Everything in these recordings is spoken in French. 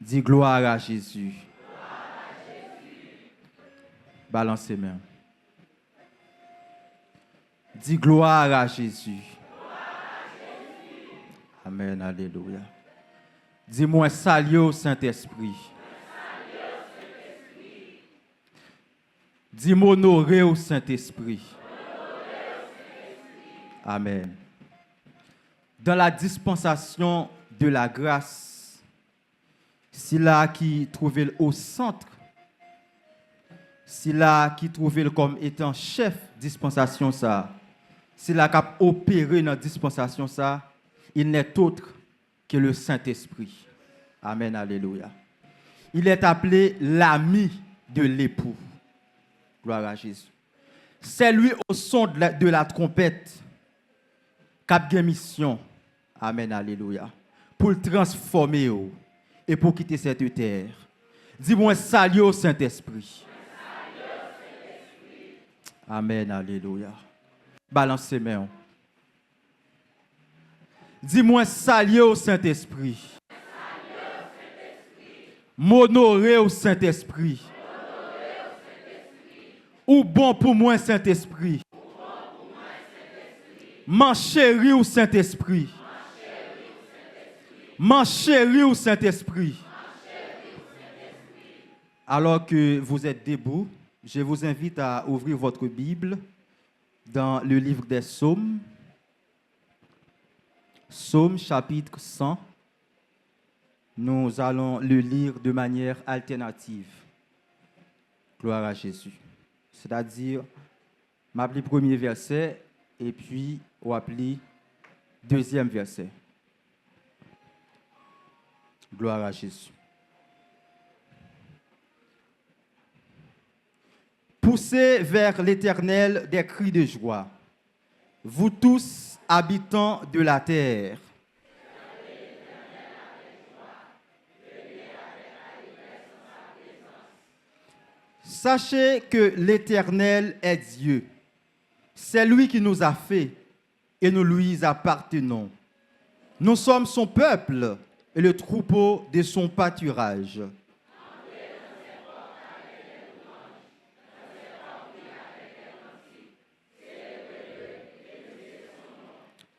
Dis gloire à Jésus. Balancez main. Dis gloire à Jésus. Amen, alléluia. Dis-moi salut au Saint-Esprit. Dis-moi honoré au Saint-Esprit. Amen. Dans la dispensation de la grâce, c'est là qui trouvait au centre, c'est là qui trouvait comme étant chef dispensation ça, c'est là qu'a opéré dans dispensation ça, il n'est autre que le Saint-Esprit. Amen, alléluia. Il est appelé l'ami de l'époux. Gloire à Jésus. C'est lui au son de la trompette cap de mission. Amen, alléluia. Pour le transformer et pour quitter cette terre. Dis-moi salut au Saint-Esprit. Amen, alléluia. Balance les mains. Dis-moi salut au Saint-Esprit. M'honorer au Saint-Esprit. Ou bon pour moi, Saint-Esprit. M'en chéri au Saint-Esprit. M'en chéri au Saint-Esprit. Alors que vous êtes debout, je vous invite à ouvrir votre Bible dans le livre des Psaumes. Psaume chapitre 100. Nous allons le lire de manière alternative. Gloire à Jésus. C'est-à-dire, m'appeler premier verset et puis on appeler deuxième verset. Gloire à Jésus. Poussez vers l'Éternel des cris de joie, vous tous habitants de la terre. Sachez que l'Éternel est Dieu. C'est lui qui nous a fait et nous lui appartenons. Nous sommes son peuple et le troupeau de son pâturage.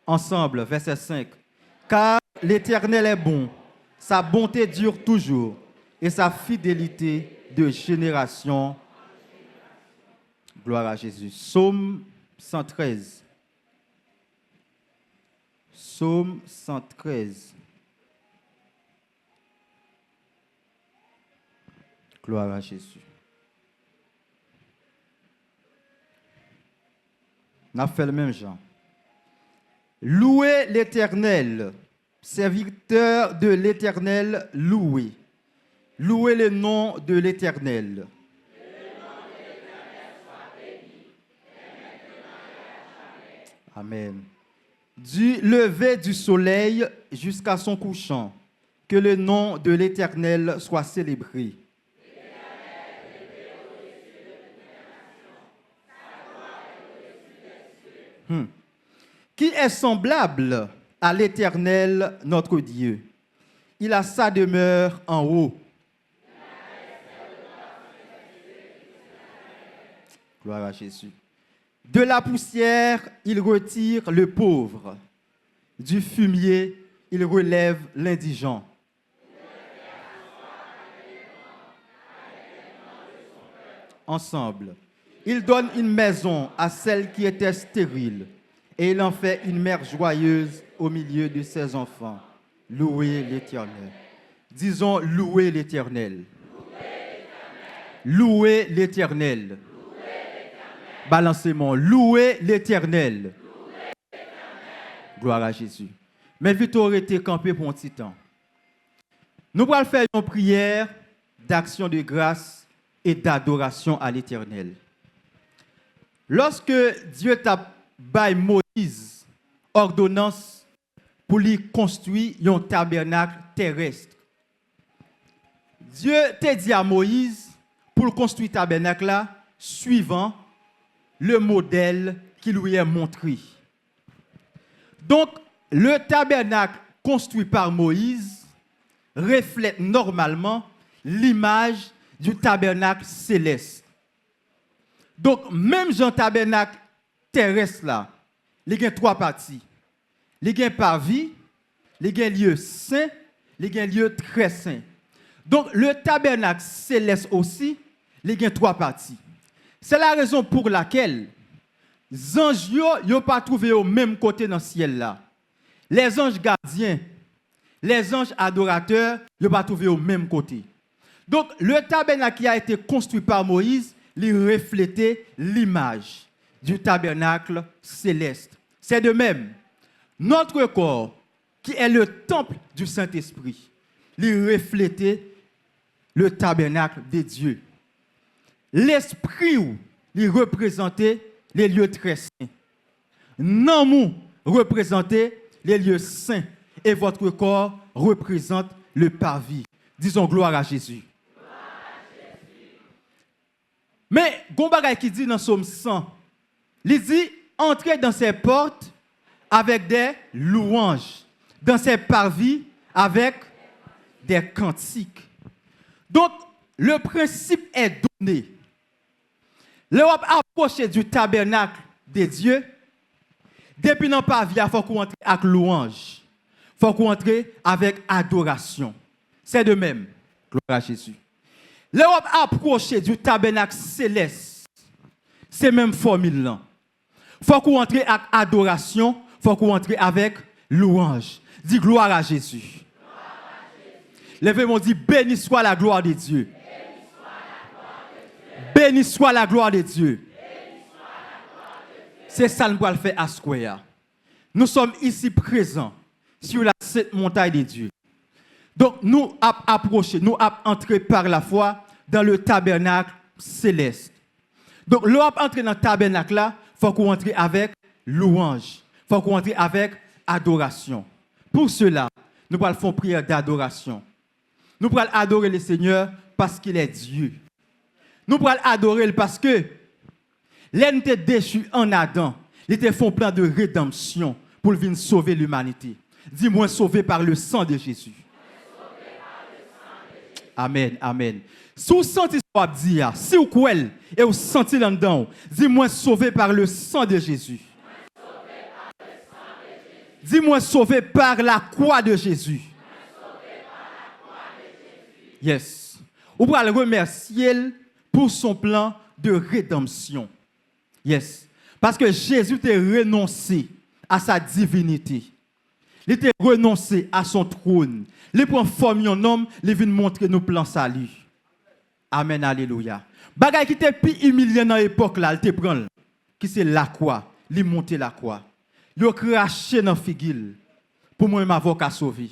Ensemble, verset 5. Car l'Éternel est bon, sa bonté dure toujours et sa fidélité de génération. Gloire à Jésus. Psaume 113. Psaume 113. Gloire à Jésus. On a fait le même genre. Louez l'Éternel, serviteur de l'Éternel, louez. Louez le nom de l'Éternel. Amen. Du lever du soleil jusqu'à son couchant, que le nom de l'Éternel soit célébré. Qui est semblable à l'Éternel, notre Dieu? Il a sa demeure en haut. Gloire à Jésus. De la poussière, il retire le pauvre. Du fumier, il relève l'indigent. Ensemble, il donne une maison à celle qui était stérile et il en fait une mère joyeuse au milieu de ses enfants. Louez l'Éternel. Disons, louez l'Éternel. Louez l'Éternel. Balancez-moi. Louez l'Éternel. Gloire à Jésus. Mais vite aurait été campé pour un petit temps. Nous allons faire une prière d'action de grâce et d'adoration à l'Éternel. Lorsque Dieu t'a by Moïse ordonnance pour lui construire un tabernacle terrestre. Dieu t'a dit à Moïse pour construire ce tabernacle là suivant le modèle qu'il lui a montré. Donc le tabernacle construit par Moïse reflète normalement l'image du tabernacle céleste. Donc, même dans le tabernacle terrestre, là, il y a 3 parties. Il y a parvis, il y a lieu saint, il y a lieu très saint. Donc, le tabernacle céleste aussi, il y a 3 parties. C'est la raison pour laquelle les anges n'ont pas trouvé au même côté dans le ciel là. Les anges gardiens, les anges adorateurs, ils n'ont pas trouvé au même côté. Donc, le tabernacle qui a été construit par Moïse, il reflétait l'image du tabernacle céleste. C'est de même, notre corps, qui est le temple du Saint-Esprit, il reflétait le tabernacle de Dieu. L'esprit, il représentait les lieux très saints. Namou représentait les lieux saints. Et votre corps représente le parvis. Disons gloire à Jésus. Mais, Gombaray qui dit dans Somme 100, il dit, entrez dans ses portes avec des louanges, dans ses parvis avec des cantiques. Donc, le principe est donné. L'Europe approche du tabernacle de Dieu. Depuis dans le parvis, il faut qu'on entre avec louange. Il faut qu'on entre avec adoration. C'est de même. Gloire à Jésus. L'Europe approche du tabernacle céleste. C'est même formule là. Il faut qu'on entre avec adoration. Il faut qu'on entre avec louange. Dis gloire à Jésus. Levez-moi, dit béni soit la gloire de Dieu. Béni soit la gloire de Dieu. C'est ça que nous allons faire à Square. Nous sommes ici présents sur la sainte montagne de Dieu. Donc nous approchons, nous entrons par la foi dans le tabernacle céleste. Donc l'on entrer dans le tabernacle là, il faut qu'on entre avec louange. Il faut qu'on entre avec adoration. Pour cela, nous allons faire prière d'adoration. Nous allons adorer le Seigneur parce qu'il est Dieu. Nous allons adorer parce que l'homme était déchu en Adam. Il était fait un plan de rédemption pour venir sauver l'humanité. Dis-moi, sauvé par le sang de Jésus. Amen, amen. Si vous sentez ce que je dis, si vous croyez et vous sentez là-dedans, dis-moi, sauvé par le sang de Jésus. Dis-moi, sauvé par la croix de Jésus. Yes. Vous pouvez le remercier pour son plan de rédemption. Yes. Parce que Jésus a renoncé à sa divinité. Il a renoncé à son trône. Il prend forme d'un homme, il vient montrer nos plans salut. Amen, alléluia. Bagay qui était plus humiliant dans l'époque là, il te prend qui c'est la croix, il monte la croix. Il a craché dans figil pour moi m'avocat sauvé.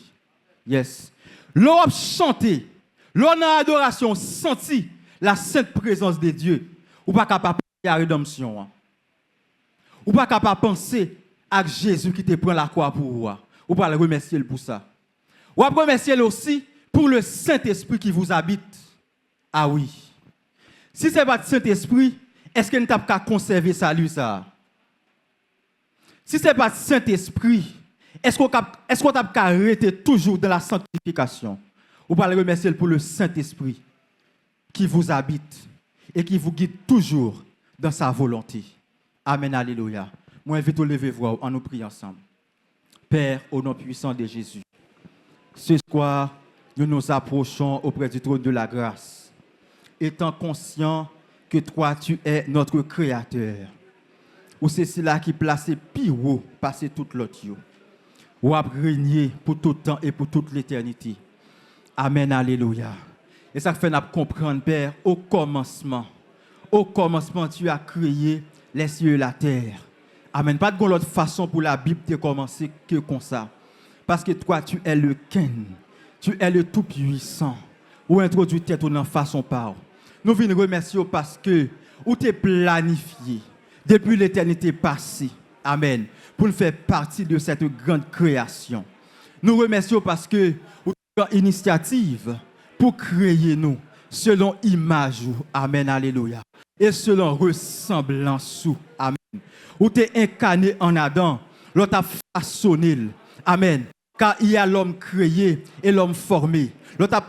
Yes. L'on a chanté, l'on a adoration, senti la sainte présence de Dieu. Ou pas capable de la rédemption. Ou pas capable de penser à Jésus qui te prend la croix pour vous. Ou pas le remercier pour ça. Ou pas remercier aussi pour le Saint-Esprit qui vous habite. Ah oui. Si ce n'est pas le Saint-Esprit, est-ce que nous n'avons pas conserver salut ça? Si ce n'est pas le Saint-Esprit, est-ce qu'on a pas arrêter toujours dans la sanctification? Ou pas le remercier pour le Saint-Esprit qui vous habite et qui vous guide toujours dans sa volonté. Amen, alléluia. Moi, invite à lever voix en nous priant ensemble. Père, au nom puissant de Jésus, ce soir, nous nous approchons auprès du trône de la grâce, étant conscients que toi, tu es notre Créateur. Ou c'est cela qui place plus haut, passer toute l'autre. Ou a régné pour tout temps et pour toute l'éternité. Amen, alléluia. Et ça fait nous comprendre, Père, au commencement, tu as créé les cieux et la terre. Amen. Pas de l'autre façon pour la Bible de commencer que comme ça. Parce que toi, tu es le Ken. Tu es le Tout-Puissant. Ou introduit tête dans façon par. Nous venons remercier parce que ou t'es planifié depuis l'éternité passée. Amen. Pour nous faire partie de cette grande création. Nous remercions parce que vous avez une initiative pour créer nous selon image. Amen. Alléluia. Et selon ressemblance. Amen. Ou t'es incarné en Adam, l'autre a façonné. Amen. Car il y a l'homme créé et l'homme formé.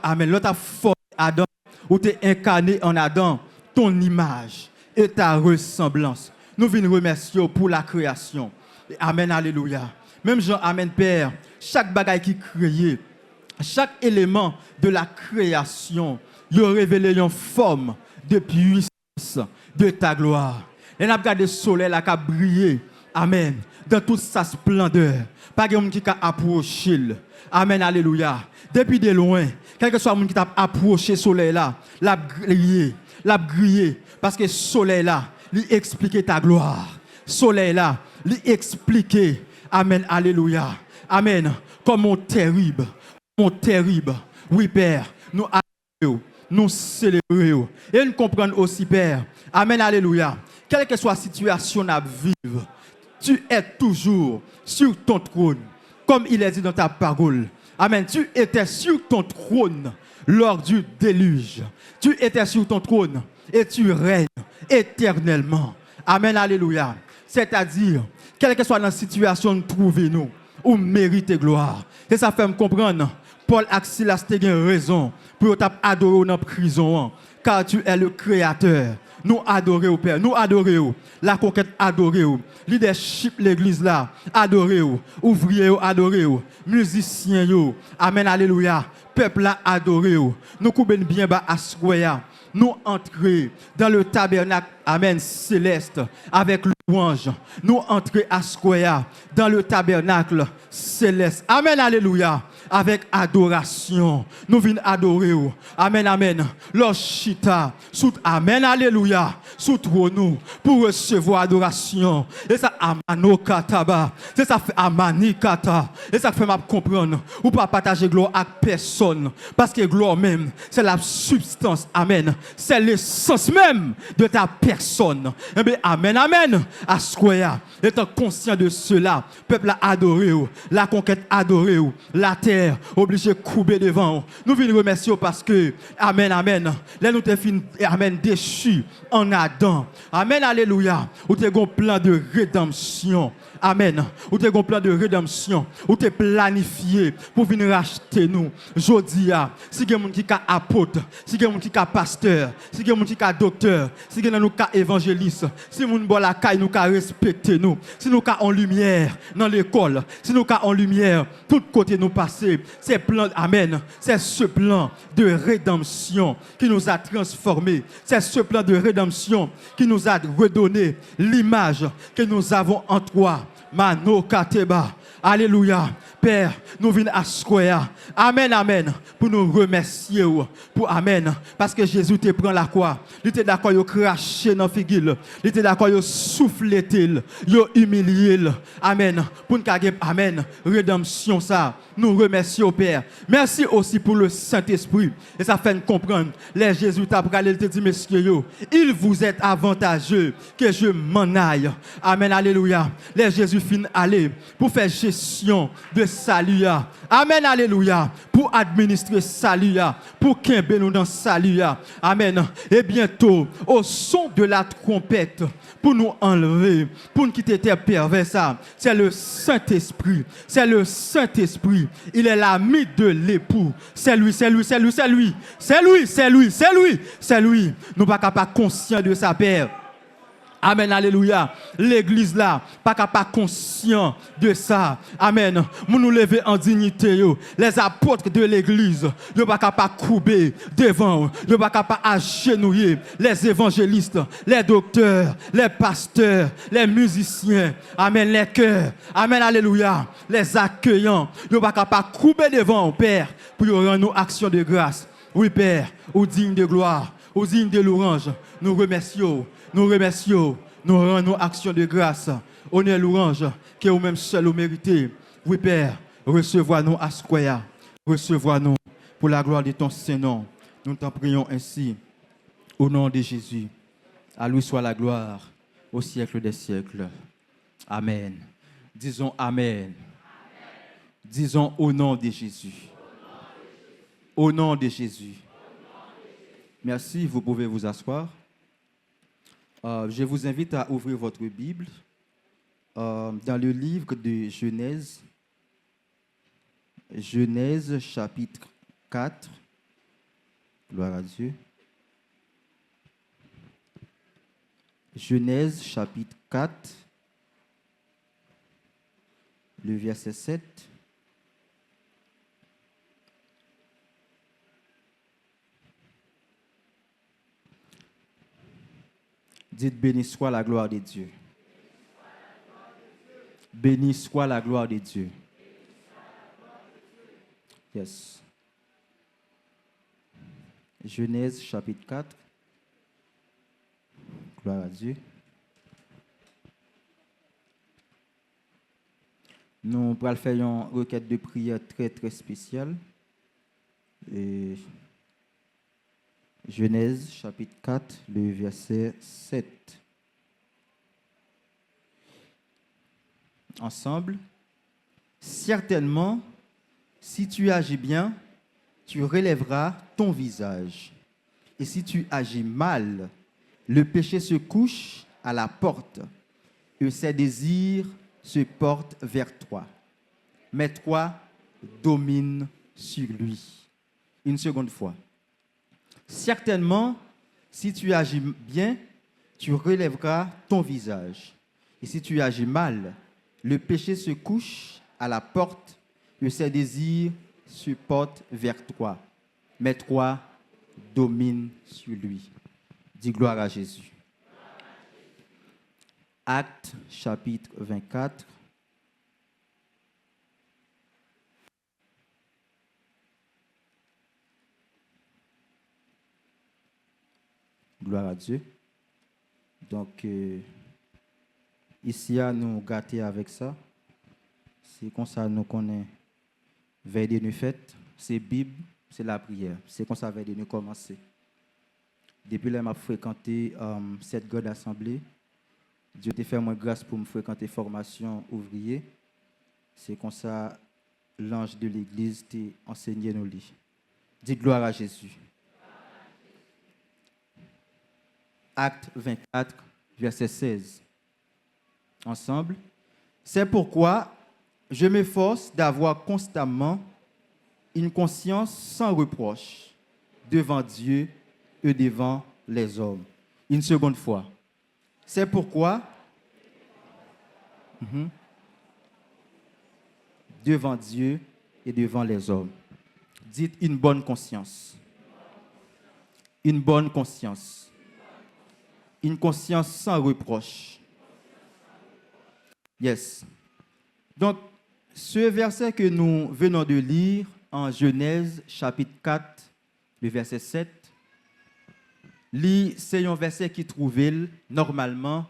Amen. L'autre a formé Adam, ou t'es incarné en Adam, ton image et ta ressemblance. Nous venons remercier pour la création. Amen, alléluia. Même Jean, amen, Père, chaque bagaille qui est créé, chaque élément de la création, il révélé une forme de puissance de ta gloire. Et nous avons regardé le soleil qui a brillé, amen, dans toute sa splendeur. Pas de monde qui a approché. Amen, alléluia. Depuis de loin, quel que soit le monde qui t'a approché le soleil là, l'a grillé, parce que le soleil là, lui expliquer ta gloire. Soleil là, lui expliquer, amen, alléluia. Amen, comment terrible. Oui, Père, nous adorons, nous célébrons. Et nous comprenons aussi, Père, amen, alléluia. Quelle que soit la situation à vivre, tu es toujours sur ton trône, comme il est dit dans ta parole. Amen, tu étais sur ton trône lors du déluge. Tu étais sur ton trône et tu règnes éternellement. Amen, alléluia. C'est-à-dire, quelle que soit la situation nous trouvons, ou mérite gloire. Et ça fait me comprendre. Paul et Silas ont raison pour t'adorer dans la prison, car tu es le créateur. Nous adorons, Père, nous adorons. La conquête adorons. Leadership l'église là, adorons. Ouvriers adorons. Musiciens, amen, alléluia. Peuple là, adorons. Nous coupons bien bas à Square. Nous entrons dans le tabernacle, amen, céleste, avec louange. Nous entrons à Square, dans le tabernacle céleste. Amen, alléluia. Avec adoration. Nous venons adorer. Amen, amen. L'Oshita, sous amen, alléluia. Sous trône pour recevoir adoration. Et ça, amano kataba. C'est ça fait amani kata. Et ça fait m'a comprendre. Ou pas partager gloire avec personne. Parce que gloire même, c'est la substance. Amen. C'est l'essence même de ta personne. Eh bien, amen, amen. À Square, étant conscient de cela, peuple a adoré. La conquête adoré. La terre obligé de couper devant. Nous venons remercier parce que, amen, amen, là nous t'es fini, amen, déchu en Adam. Amen, alléluia. Ou t'es un plan de rédemption. Amen. Ou t'es un plan de rédemption. Ou t'es planifié pour venir racheter nous. Jodia, si il y a quelqu'un qui est apôtre, si il y a quelqu'un qui est pasteur, si il y a quelqu'un qui est docteur, si il y a quelqu'un qui est évangéliste, si nous avons la caille, nous avons respecté nous, si nous avons en lumière dans l'école, si nous avons en lumière, tout côté nous passer, c'est plan, amen, c'est ce plan de rédemption qui nous a transformés, c'est ce plan de rédemption qui nous a redonné l'image que nous avons en toi. Mano Kateba. Alléluia. Père, nous venons à Square. Amen, amen. Pour nous remercier. Pour amen. Parce que Jésus te prend la croix. Il était d'accord, il craché dans la figure. Il était d'accord, il soufflé, il humilié. Amen. Pour nous amen. Rédemption, ça. Nous remercions, Père. Merci aussi pour le Saint-Esprit. Et ça fait nous comprendre. Les Jésus t'a parlé, il te dit, messieurs, il vous est avantageux que je m'en aille. Amen, alléluia. Les Jésus fin aller pour faire gestion de salut. Amen, alléluia. Pour administrer salut. Pour qu'il nous dans salut. Amen. Et bientôt, au son de la trompette, pour nous enlever, pour nous quitter terre perverse, c'est le Saint-Esprit. C'est le Saint-Esprit. Il est l'ami de l'époux. C'est lui, c'est lui, c'est lui, c'est lui. C'est lui, c'est lui, c'est lui, c'est lui. Nous ne sommes pas conscients de sa Père. Amen, alléluia. L'église là, pas capable conscient de ça. Amen. Nous lever en dignité. Les apôtres de l'église, ils pas capable couper devant. Ils pas capable agenouiller. Les évangélistes, les docteurs, les pasteurs, les musiciens. Amen, les chœurs. Amen, alléluia. Les accueillants, ils pas capable couper devant, Père, pour rendre nos actions de grâce. Oui, Père, au digne de gloire, au digne de l'orange, nous remercions. Nous remercions, nous rendons actions de grâce. Honneur l'orange, qui est au même seul au mérité. Oui, Père, recevoir-nous à Square. Recevoir-nous pour la gloire de ton Saint-Nom. Nous t'en prions ainsi, au nom de Jésus. À lui soit la gloire, au siècle des siècles. Amen. Disons Amen. Disons au nom de Jésus. Au nom de Jésus. Merci, vous pouvez vous asseoir. Je vous invite à ouvrir votre Bible dans le livre de Genèse, Genèse chapitre 4. Gloire à Dieu. Genèse chapitre 4, le verset 7. Dites béni soit la gloire de Dieu. Béni soit la gloire de Dieu. Yes. Genèse chapitre 4. Gloire à Dieu. Nous allons faire une requête de prière très très spéciale. Et Genèse chapitre 4, le verset 7. Ensemble. Certainement, si tu agis bien, tu relèveras ton visage. Et si tu agis mal, le péché se couche à la porte et ses désirs se portent vers toi. Mais toi, domine sur lui. Une seconde fois. Certainement, si tu agis bien, tu relèveras ton visage. Et si tu agis mal, le péché se couche à la porte et ses désirs se portent vers toi. Mais toi, domine sur lui. Dis gloire à Jésus. Actes chapitre 24. Gloire à Dieu. Donc, ici, nous gâter avec ça. C'est comme ça nous connaissons veille de nous fête. C'est Bible, c'est la prière. C'est comme ça veille de nous commencer. Depuis là, je fréquenté cette grande assemblée. Dieu t'a fait moi grâce pour me fréquenter formation ouvrier. C'est comme ça l'ange de l'église t'a enseigné nos lits. Dites gloire à Jésus. Acte 24, verset 16. Ensemble. C'est pourquoi je m'efforce d'avoir constamment une conscience sans reproche devant Dieu et devant les hommes. Une seconde fois. C'est pourquoi devant Dieu et devant les hommes. Dites une bonne conscience. Une bonne conscience. Une conscience sans reproche. Yes. Donc, ce verset que nous venons de lire en Genèse chapitre 4, le verset 7, c'est un verset qui trouve normalement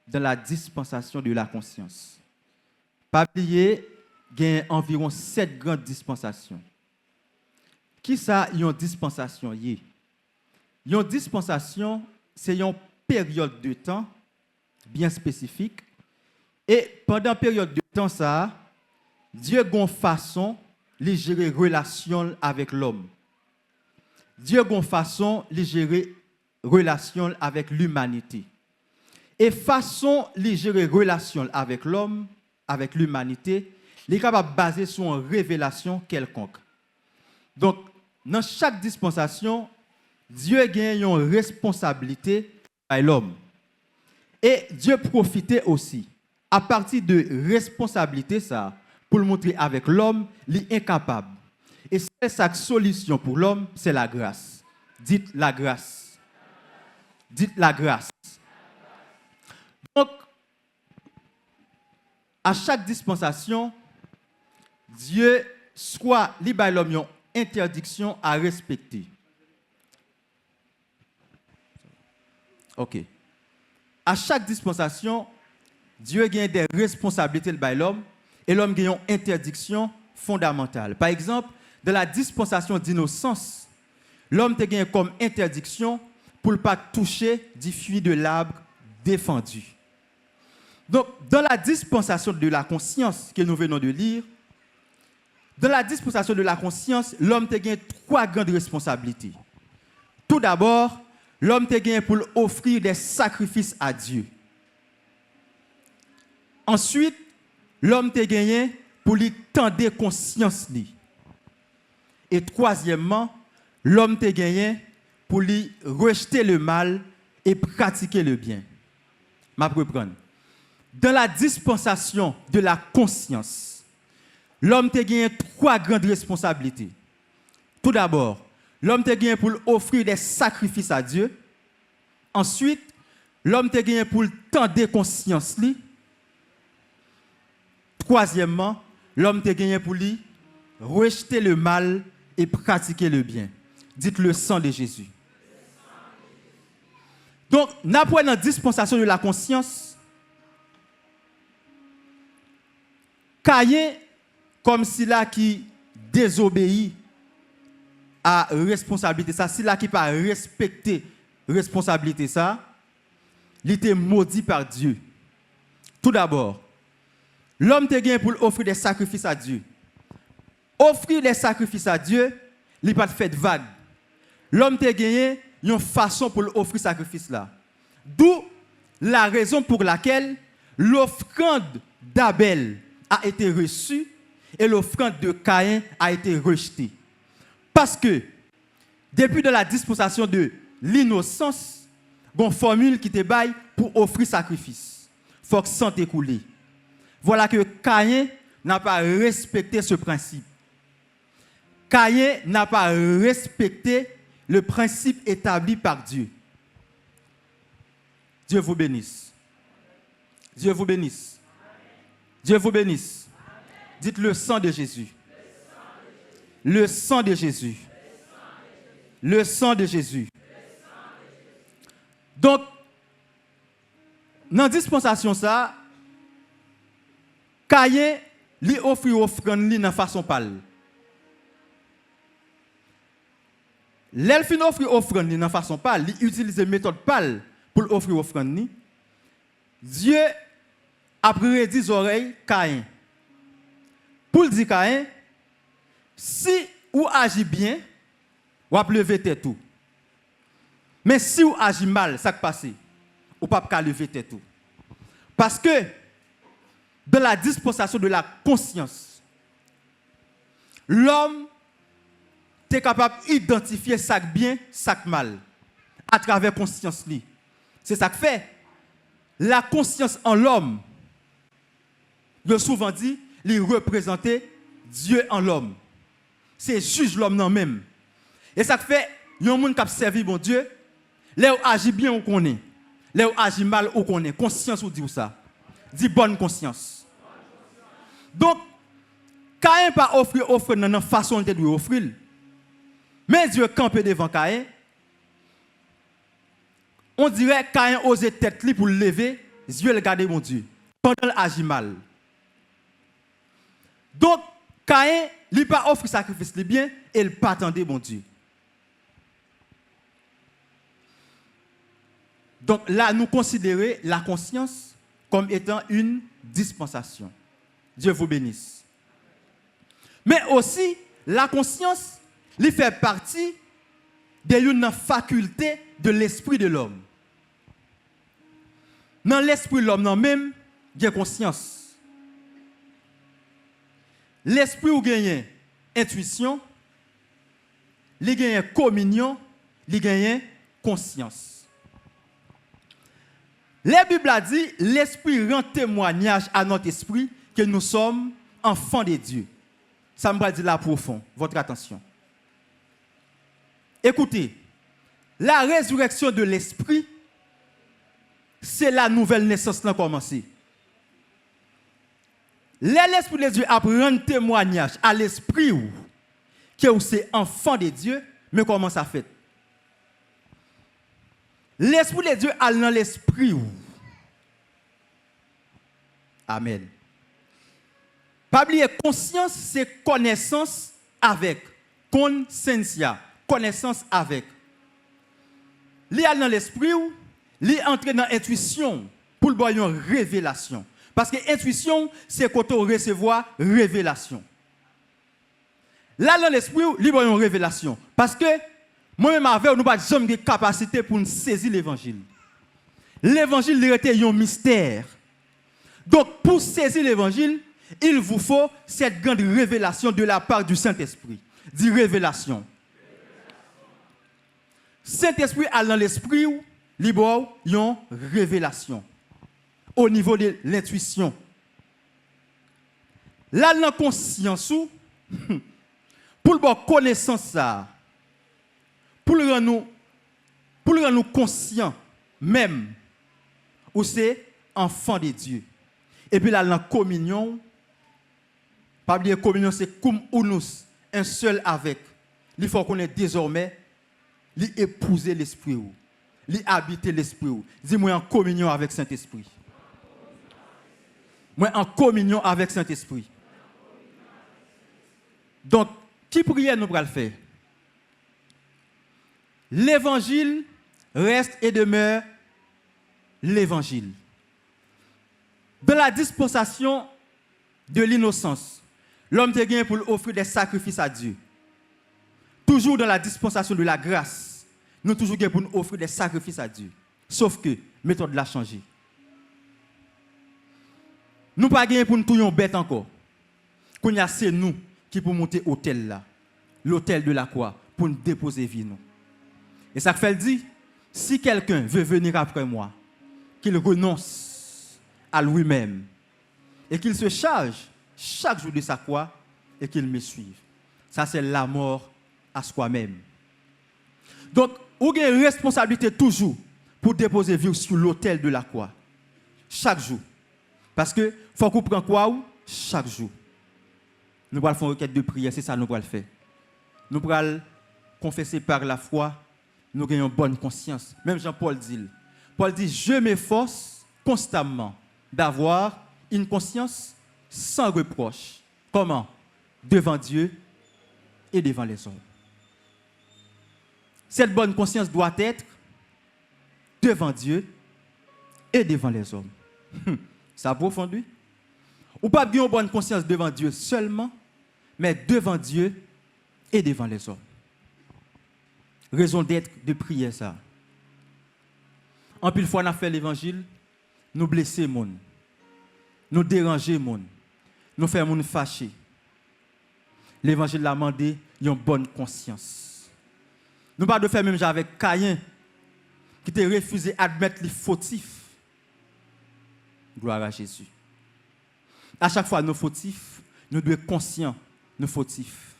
dans la dispensation de la conscience. Pas oublier, il y a environ 7 grandes dispensations. Qui ça, une dispensation? Une dispensation, c'est une période de temps bien spécifique. Et pendant cette période de temps, ça, Dieu a une façon de gérer relation avec l'homme. Dieu a une façon de gérer relation avec l'humanité. Et façon de gérer relation avec l'homme, avec l'humanité, il est capable de baser sur une révélation quelconque. Donc, dans chaque dispensation, Dieu gagne une responsabilité à l'homme. Et Dieu profitait aussi, à partir de responsabilité, ça, pour le montrer avec l'homme, il est incapable. Et c'est sa solution pour l'homme, c'est la grâce. Dites la grâce. Dites la grâce. Donc, à chaque dispensation, Dieu soit libre l'homme une interdiction à respecter. OK. À chaque dispensation, Dieu gagne des responsabilités de l'homme et l'homme gagne une interdiction fondamentale. Par exemple, dans la dispensation d'innocence, l'homme te gagne comme interdiction pour ne pas toucher du fruit de l'arbre défendu. Donc, dans la dispensation de la conscience que nous venons de lire, dans la dispensation de la conscience, l'homme te gagne 3 grandes responsabilités. Tout d'abord, l'homme te gagne pour offrir des sacrifices à Dieu. Ensuite, l'homme te gagne pour lui tendre conscience. Et troisièmement, l'homme te gagné pour lui rejeter le mal et pratiquer le bien. Je vais reprendre. Dans la dispensation de la conscience, l'homme te gagné 3 grandes responsabilités. Tout d'abord, l'homme te gagné pour offrir des sacrifices à Dieu. Ensuite, l'homme te gagné pour tendre conscience. Troisièmement, l'homme te gagné pour lui rejeter le mal et pratiquer le bien. Dites le sang de Jésus. Donc, nous prenons la dispensation de la conscience. Caïn, comme celui qui désobéit à responsabilité, ça, celui qui pas respecté responsabilité, ça, il était maudit par Dieu. Tout d'abord, l'homme te gagné pour offrir des sacrifices à Dieu. Offrir des sacrifices à Dieu, il n'est pas fait vague. L'homme te gagné une façon pour offrir des sacrifices là. D'où la raison pour laquelle l'offrande d'Abel a été reçue et l'offrande de Caïn a été rejetée. Parce que, depuis de la dispensation de l'innocence, une formule qui te baille pour offrir sacrifice. Il faut que sang t'écoule. Voilà que Caïn n'a pas respecté ce principe. Caïn n'a pas respecté le principe établi par Dieu. Dieu vous bénisse. Dieu vous bénisse. Dieu vous bénisse. Dites le sang de Jésus. Le sang de Jésus. Le sang de Jésus. Donc, dans la dispensation, ça, Caïn lui offre offrande de façon pâle. L'elfin offre offrande de façon pâle, il utilise une méthode pâle pour offrir offrande. Dieu a prédit les oreilles Caïn. Pour dire Caïn, si vous agissez bien, vous allez lever tête tout. Mais si vous agissez mal, ça qui passe, vous ne pouvez pas lever tête tout. Parce que dans la dispensation de la conscience, l'homme est capable d'identifier ça bien, ça mal, à travers la conscience. C'est ça que fait. La conscience en l'homme, je souvent dit, il représente Dieu en l'homme. C'est juge l'homme non même. Et ça fait, il y a un monde qui a servi mon Dieu, là où agit bien, on connaît. Là où agit mal, on connaît. Conscience, ou dit ça. Dit bonne conscience. Donc, Caïn pas offrir dans la façon de lui offrir. Mais Dieu campé devant Caïn. On dirait Caïn osait tête li pour le lever, Dieu le garder mon Dieu. Pendant qu'il agit mal. Donc, Caïn, il n'a pas offert sacrifice bien, et il pas attendait mon Dieu. Donc là, nous considérons la conscience comme étant une dispensation. Dieu vous bénisse. Mais aussi, la conscience, il fait partie d'une faculté de l'esprit de l'homme. Dans l'esprit de l'homme, même, il y a conscience. L'esprit ou gagne intuition, il gagne communion, il gagne conscience. La Bible a dit, l'esprit rend témoignage à notre esprit que nous sommes enfants de Dieu. Ça me va dire là profond, votre attention. Écoutez, la résurrection de l'esprit, c'est la nouvelle naissance qui a commencé. L'esprit de Dieu apprend témoignage à l'esprit que c'est enfant de Dieu, mais comment ça fait? L'esprit de Dieu a dans l'esprit. Amen. Pas oublier, conscience, c'est connaissance avec. Conscientia, connaissance avec. Li a dans l'esprit, li entre dans l'intuition pour avoir une révélation. Parce que l'intuition, c'est quand on recevoir révélation. Là, dans l'esprit, il y a une révélation. Parce que moi-même, avec, nous n'avons pas de capacité pour saisir l'évangile. L'évangile est un mystère. Donc, pour saisir l'évangile, il vous faut cette grande révélation de la part du Saint-Esprit. Dit révélation. Saint-Esprit a dans l'esprit, il y a une révélation. Au niveau de l'intuition. Là, dans la conscience, pour le connaissance, ça, pour le rendre nous conscients, même, où c'est enfant de Dieu. Et puis là, dans la communion, pas oublier communion, c'est comme nous, un seul avec. Il faut qu'on ait désormais, l'épouser l'esprit, l'habiter l'esprit. Dis-moi en communion avec Saint-Esprit. Moi en communion avec Saint-Esprit. Donc, qui prière nous allons le faire? L'évangile reste et demeure l'évangile. Dans la dispensation de l'innocence, l'homme te gagne pour offrir des sacrifices à Dieu. Toujours dans la dispensation de la grâce, nous toujours gagne pour nous offrir des sacrifices à Dieu. Sauf que, méthode l'a changé. Nous pas gagner pour nous touiller bête encore. Qu'on y a c'est nous qui pour monter l'autel là, l'autel de la croix pour nous déposer vie nous. Et ça fait dire si quelqu'un veut venir après moi, qu'il renonce à lui-même et qu'il se charge chaque jour de sa croix et qu'il me suive. Ça c'est la mort à soi-même. Donc, vous avez une responsabilité toujours pour déposer vie sur l'autel de la croix chaque jour. Parce que faut qu'on prenne quoi chaque jour. Nous allons faire une requête de prière, c'est ça que nous allons faire. Nous allons confesser par la foi, nous avons une bonne conscience. Même Jean-Paul dit. Paul dit, je m'efforce constamment d'avoir une conscience sans reproche. Comment? Devant Dieu et devant les hommes. Cette bonne conscience doit être devant Dieu et devant les hommes. Ça approfondit. Ou pas bien une bonne conscience devant Dieu seulement, mais devant Dieu et devant les hommes. Raison d'être de prier ça. En pile fois, on a fait l'évangile, nous blesser les gens, nous déranger les gens, nous faire les gens fâcher. L'évangile l'a demandé une bonne conscience. Nous pas de faire même avec Caïn, qui t'a refusé d'admettre les fautifs. Gloire à Jésus. À chaque fois, nos fautifs, nous devons être conscients de nos fautifs.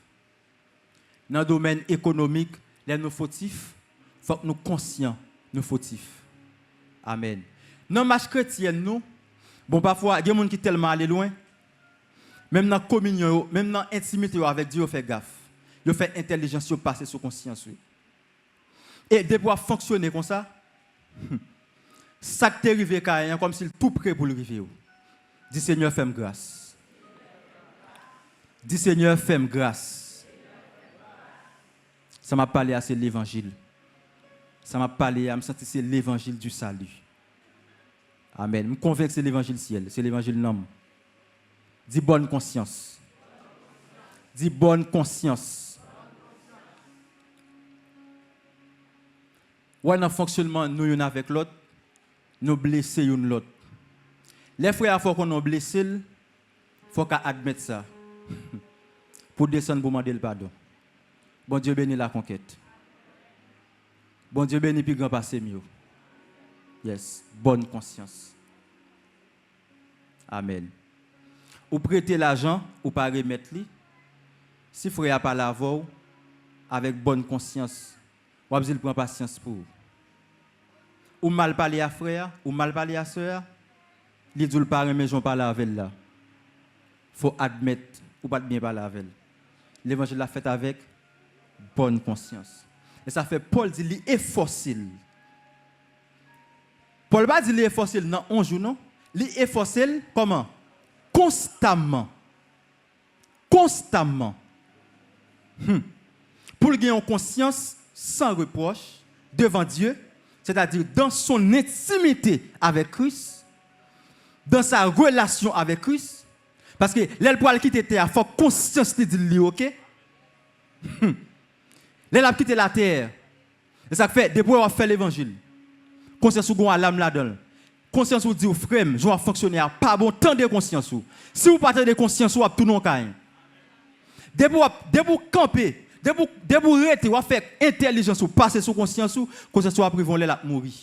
Dans le domaine économique, nos fautifs, il faut que nous soyons conscients de nos fautifs. Amen. Dans la marche chrétienne, nous, bon, parfois, il y a des gens qui sont tellement allés loin, même dans la communion, même dans l'intimité avec Dieu, ils font gaffe. Ils font intelligence passer sur conscience. Et de pouvoir fonctionner comme ça, ça qui est arrivé comme s'il tout prêt pour le arriver. Dis Seigneur, fais-moi grâce. Dis Seigneur, fais-moi grâce. Ça m'a parlé à c'est l'évangile. Ça m'a parlé à me sentir c'est l'évangile du salut. Amen. Je me convainc que c'est l'évangile ciel, c'est l'évangile nom. Dis bonne conscience. Dis bonne conscience. Ouais, dans le fonctionnement, nous y en avec l'autre, nous blesser l'autre. Les frères, il faut qu'on nous blesse, il faut qu'on admette ça. Pour descendre pour demander le pardon. Bon Dieu bénit la conquête. Bon Dieu bénit puis grand passé mieux. Yes, bonne conscience. Amen. Ou prêter l'argent ou pas remettre li. Si frère a pas la voix avec bonne conscience, ou a besoin de prendre patience pour. Ou mal parler à frère, ou mal parler à sœur, li dit le parent mais j'en parle avec là. Faut admettre ou pas bien parler avec. L'évangile l'a fait avec bonne conscience. Et ça fait Paul dit il est forcé. Paul pas dit il est forcé dans 11 jours non, il est forcé comment? Constamment. Constamment. Pour gagner une conscience sans reproche devant Dieu, c'est-à-dire dans son intimité avec Christ, dans sa relation avec Christ, parce que l'aile pour quitter terre, il faut conscience de dire OK. L'aile a quitté la terre. Et ça fait depuis avoir fait l'évangile. Conscience ou l'âme là-dedans. Conscience ou dit ou frère, je vais fonctionner pas bon temps de conscience ou. Si vous partez de conscience ou tout non caïn. de vous camper, de vous rester, ou faire intelligence ou passer sous conscience ou que ce soit après voler la mourir.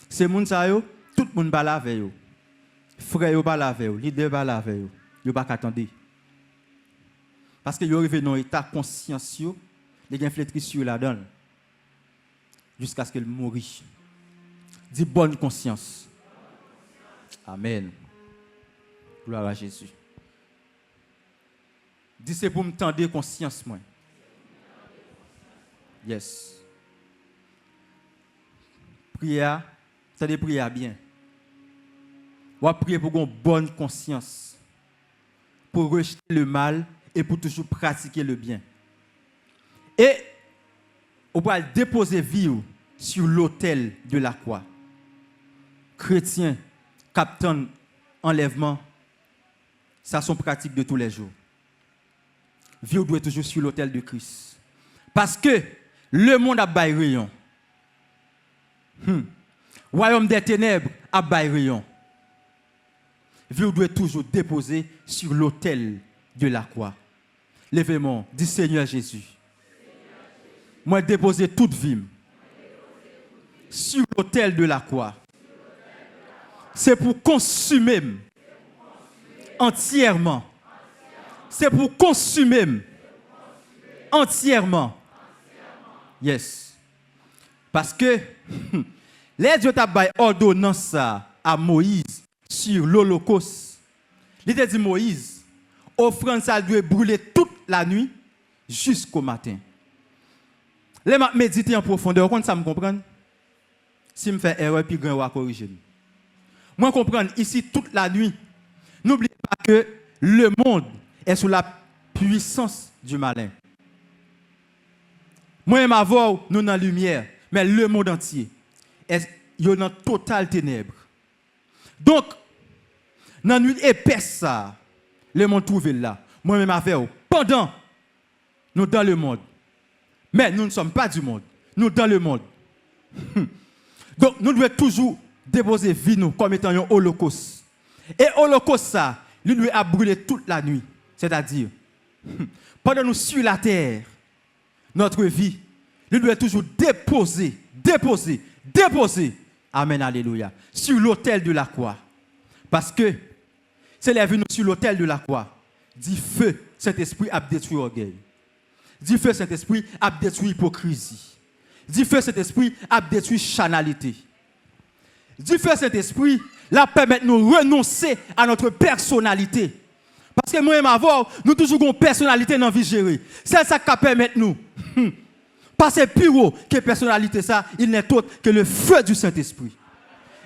C'est moun sa yo, tout le monde va la avec yo. Frère yo va la avec yo, leader va la avec yo. Yo pas attendre. Parce que yo arrivé dans état conscience yo, les gen flétris sur la donne jusqu'à ce qu'elle mourit. Dis bonne conscience. Amen. Gloire à Jésus. Dis c'est pour me tendre conscience moi. Yes. Prière, ça des prières bien. On va prier pour une bonne conscience, pour rejeter le mal et pour toujours pratiquer le bien. Et on va déposer vie sur l'autel de la croix. Chrétien, captain, enlèvement, ça sont pratiques de tous les jours. Vie doit être toujours sur l'autel de Christ. Parce que le monde a bail rayon. Royaume des ténèbres a bail rayon. Vie doit toujours déposer sur l'autel de la croix. Lèvez-moi, dis Seigneur Jésus. Moi déposer toute vie sur l'autel de la croix. C'est pour consumer entièrement. C'est pour consumer entièrement. Yes. Parce que les Dieu t'a baillé ordonnance à Moïse sur l'Holocauste. Il a dit Moïse, offrande ça doit brûler toute la nuit jusqu'au matin. Les m'a méditer en profondeur, quand ça me comprendre? Si me fait erreur puis grand va corriger. Moi comprendre ici toute la nuit. N'oubliez pas que le monde est sous la puissance du malin. Moi et ma voix, nous dans la lumière, mais le monde entier est dans totale ténèbres. Donc, dans la nuit épaisse, ça, le monde trouve là. Moi et ma voix, pendant nous dans le monde. Mais nous ne sommes pas du monde. Nous dans le monde. Donc, nous devons toujours déposer vie nous comme étant un holocauste. Et holocauste, ça, lui doit brûler toute la nuit. C'est-à-dire, pendant nous sur la terre, notre vie, lui doit toujours déposer. Amen, alléluia. Sur l'autel de la croix. Parce que, c'est la vie nous sur l'autel de la croix. Dit feu, cet esprit a détruit l'orgueil. Dit feu, cet esprit a détruit l'hypocrisie. Dit feu, cet esprit a détruit chanalité. Dit feu, cet esprit la permet de nous renoncer à notre personnalité. Parce que moi et ma voix, nous toujours une personnalité dans la vie gérée. C'est ça qui permet de nous. Passer plus haut que personnalité, ça, il n'est autre que le feu du Saint-Esprit.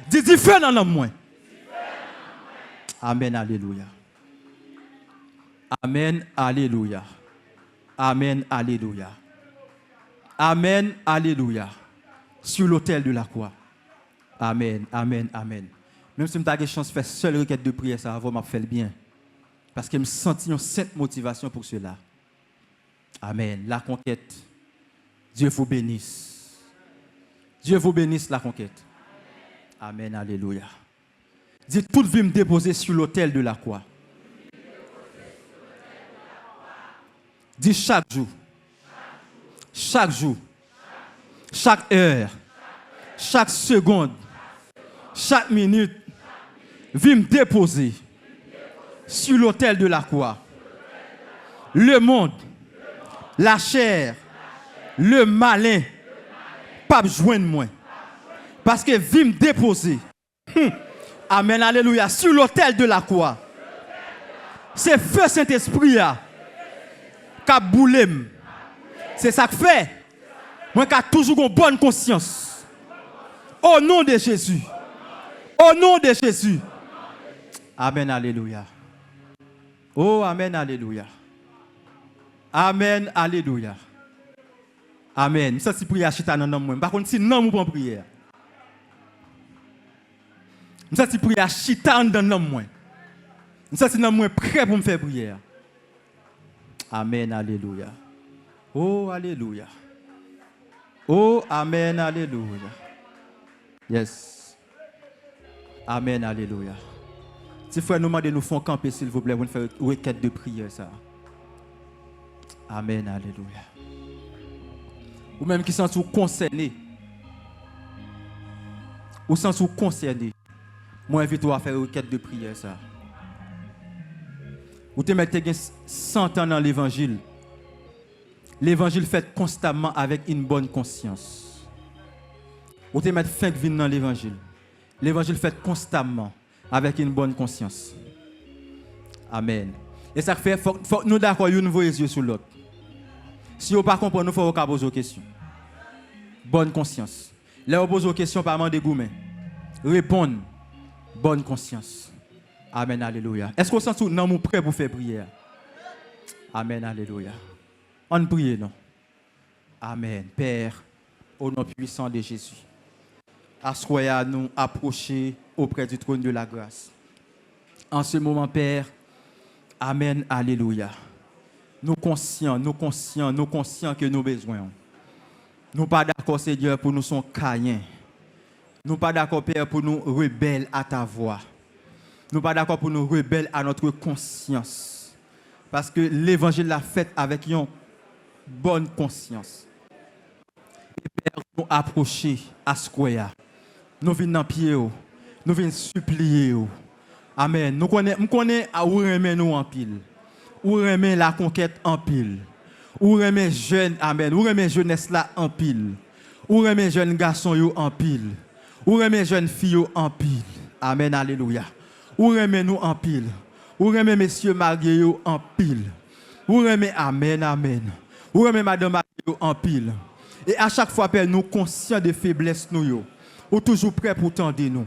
Dis feu dans l'homme moins. Amen, alléluia. Amen, alléluia. Amen, alléluia. Amen, alléluia. Sur l'autel de la croix. Amen, amen, amen. Même si je n'ai pas de chance de faire seule requête de prière, ça va me faire bien. Parce que je me sens une sainte motivation pour cela. Amen. La conquête. Dieu vous bénisse. Dieu vous bénisse la conquête. Amen, alléluia. Dites toute vie me déposer sur l'autel de la croix. Dis chaque jour. Chaque jour. Chaque heure. Chaque seconde. Chaque minute. Vie me déposer sur l'autel de la croix. Le monde. La chair. Le malin. Pas besoin de moi. Parce que vie me déposer. Amen, alléluia. Sur l'autel de la croix. C'est feu Saint-Esprit qui a boulé. C'est ça que fait. Moi qui a toujours une bonne conscience. Au nom de Jésus. Au nom de Jésus. Amen, alléluia. Oh, amen, alléluia. Amen, alléluia. Amen. Ça, c'est prière chita dans le nom. Par contre, si non, vous prenez prière. Ça, c'est prière chita dans le nom. Ça, c'est non, prêt pour me faire prière. Amen, alléluia. Oh, alléluia. Oh, amen, alléluia. Yes. Amen, alléluia. Si frère nous demandez nous font camper, s'il vous plaît, vous faire une requête de prière, ça. Amen, alléluia. Ou même qui sont concernés. Ou sont concernés. Moi, invite à faire une requête de prière, ça. Ou te mettez 100 ans dans l'évangile. L'évangile fait constamment avec une bonne conscience. Ou te mettez 5 vignes dans l'évangile. L'évangile fait constamment avec une bonne conscience. Amen. Et ça fait, faut nous d'accord, nous voyons les yeux sur l'autre. Si vous ne comprenez pas, nous faut poser aux questions. Bonne conscience. Là, vous posez aux questions par manque de gourmet. Répondre. Bonne conscience. Amen, alléluia. Est-ce qu'on sent tout non, nous prêts pour faire prière? Amen, alléluia. On prie, non? Amen. Père, au nom puissant de Jésus, assoyez nous approcher auprès du trône de la grâce. En ce moment, Père, amen, alléluia. Nous conscients que nous besoin. Nous pas d'accord, Seigneur, pour nous sommes caïens. Nous pas d'accord, Père, pour nous rebelles à ta voix. Nous pas d'accord pour nous rebelles à notre conscience. Parce que l'évangile l'a fait avec une bonne conscience. Et Père, nous approcher à ce qu'on y a. Nous venons dans pied, nous venons supplier. Amen. Nous connaissons à où remet nous en pile. Où remet la conquête en pile. Où remet jeune, amen. Où remet jeunesse là en pile. Où remet jeunes garçons yo en pile. Où remet jeunes filles en pile. Amen, alléluia. Où remet nous en pile. Où remet messieurs mariés yo en pile. Où remet amen, amen. Où remet madame mariée en pile. Et à chaque fois, Père, nous conscients de faiblesses nous yo. Ou toujours prêt pour tendre nous.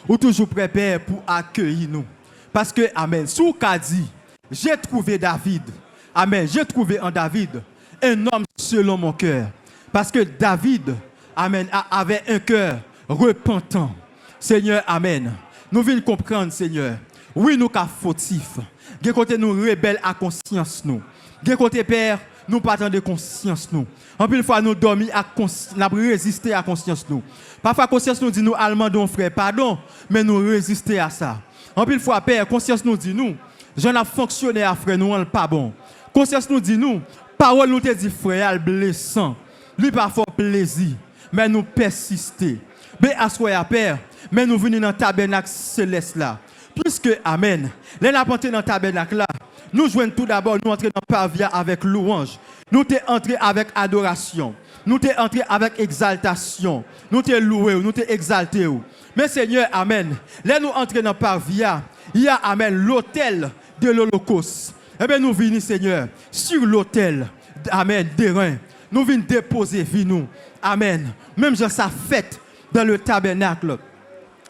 Ou toujours prêt, Père, pour accueillir nous. Parce que, amen, sous qu'a dit, j'ai trouvé David. Amen, j'ai trouvé en David un homme selon mon cœur. Parce que David, amen, avait un cœur repentant. Seigneur, amen. Nous venons comprendre, Seigneur. Oui, nous sommes fautifs. De côté, nous rebelles à conscience, nous. De côté, Père, nous partons de conscience, nous. En plus, fois, nous dormons à conscience, nous résister à conscience, nous. Parfois, conscience nous dit, nous, allemand, frère, pardon, mais nous résistons à ça. En plus, fois, Père, conscience nous dit, nous, j'en ai fonctionné à frère, nous, pas bon. Conscience nous dit, nous, parole nous te dit, frère, blessant. Lui, parfois, plaisir, mais nous persister. Mais à soi, Père, mais nous venons dans le tabernacle céleste là. Puisque, amen, les apportés dans le tabernacle là, nous jouons tout d'abord, nous entrons dans le parvia avec louange. Nous t'es entrés avec adoration. Nous t'es entrés avec exaltation. Nous t'es loué, nous t'es exalté. Mais Seigneur, amen, là nous entrons dans le parvia, il y a, amen, l'autel de l'Holocauste. Eh bien, nous venons, Seigneur, sur l'autel, amen, des reins. Nous venons déposer, nous, amen. Même si ça fait dans le tabernacle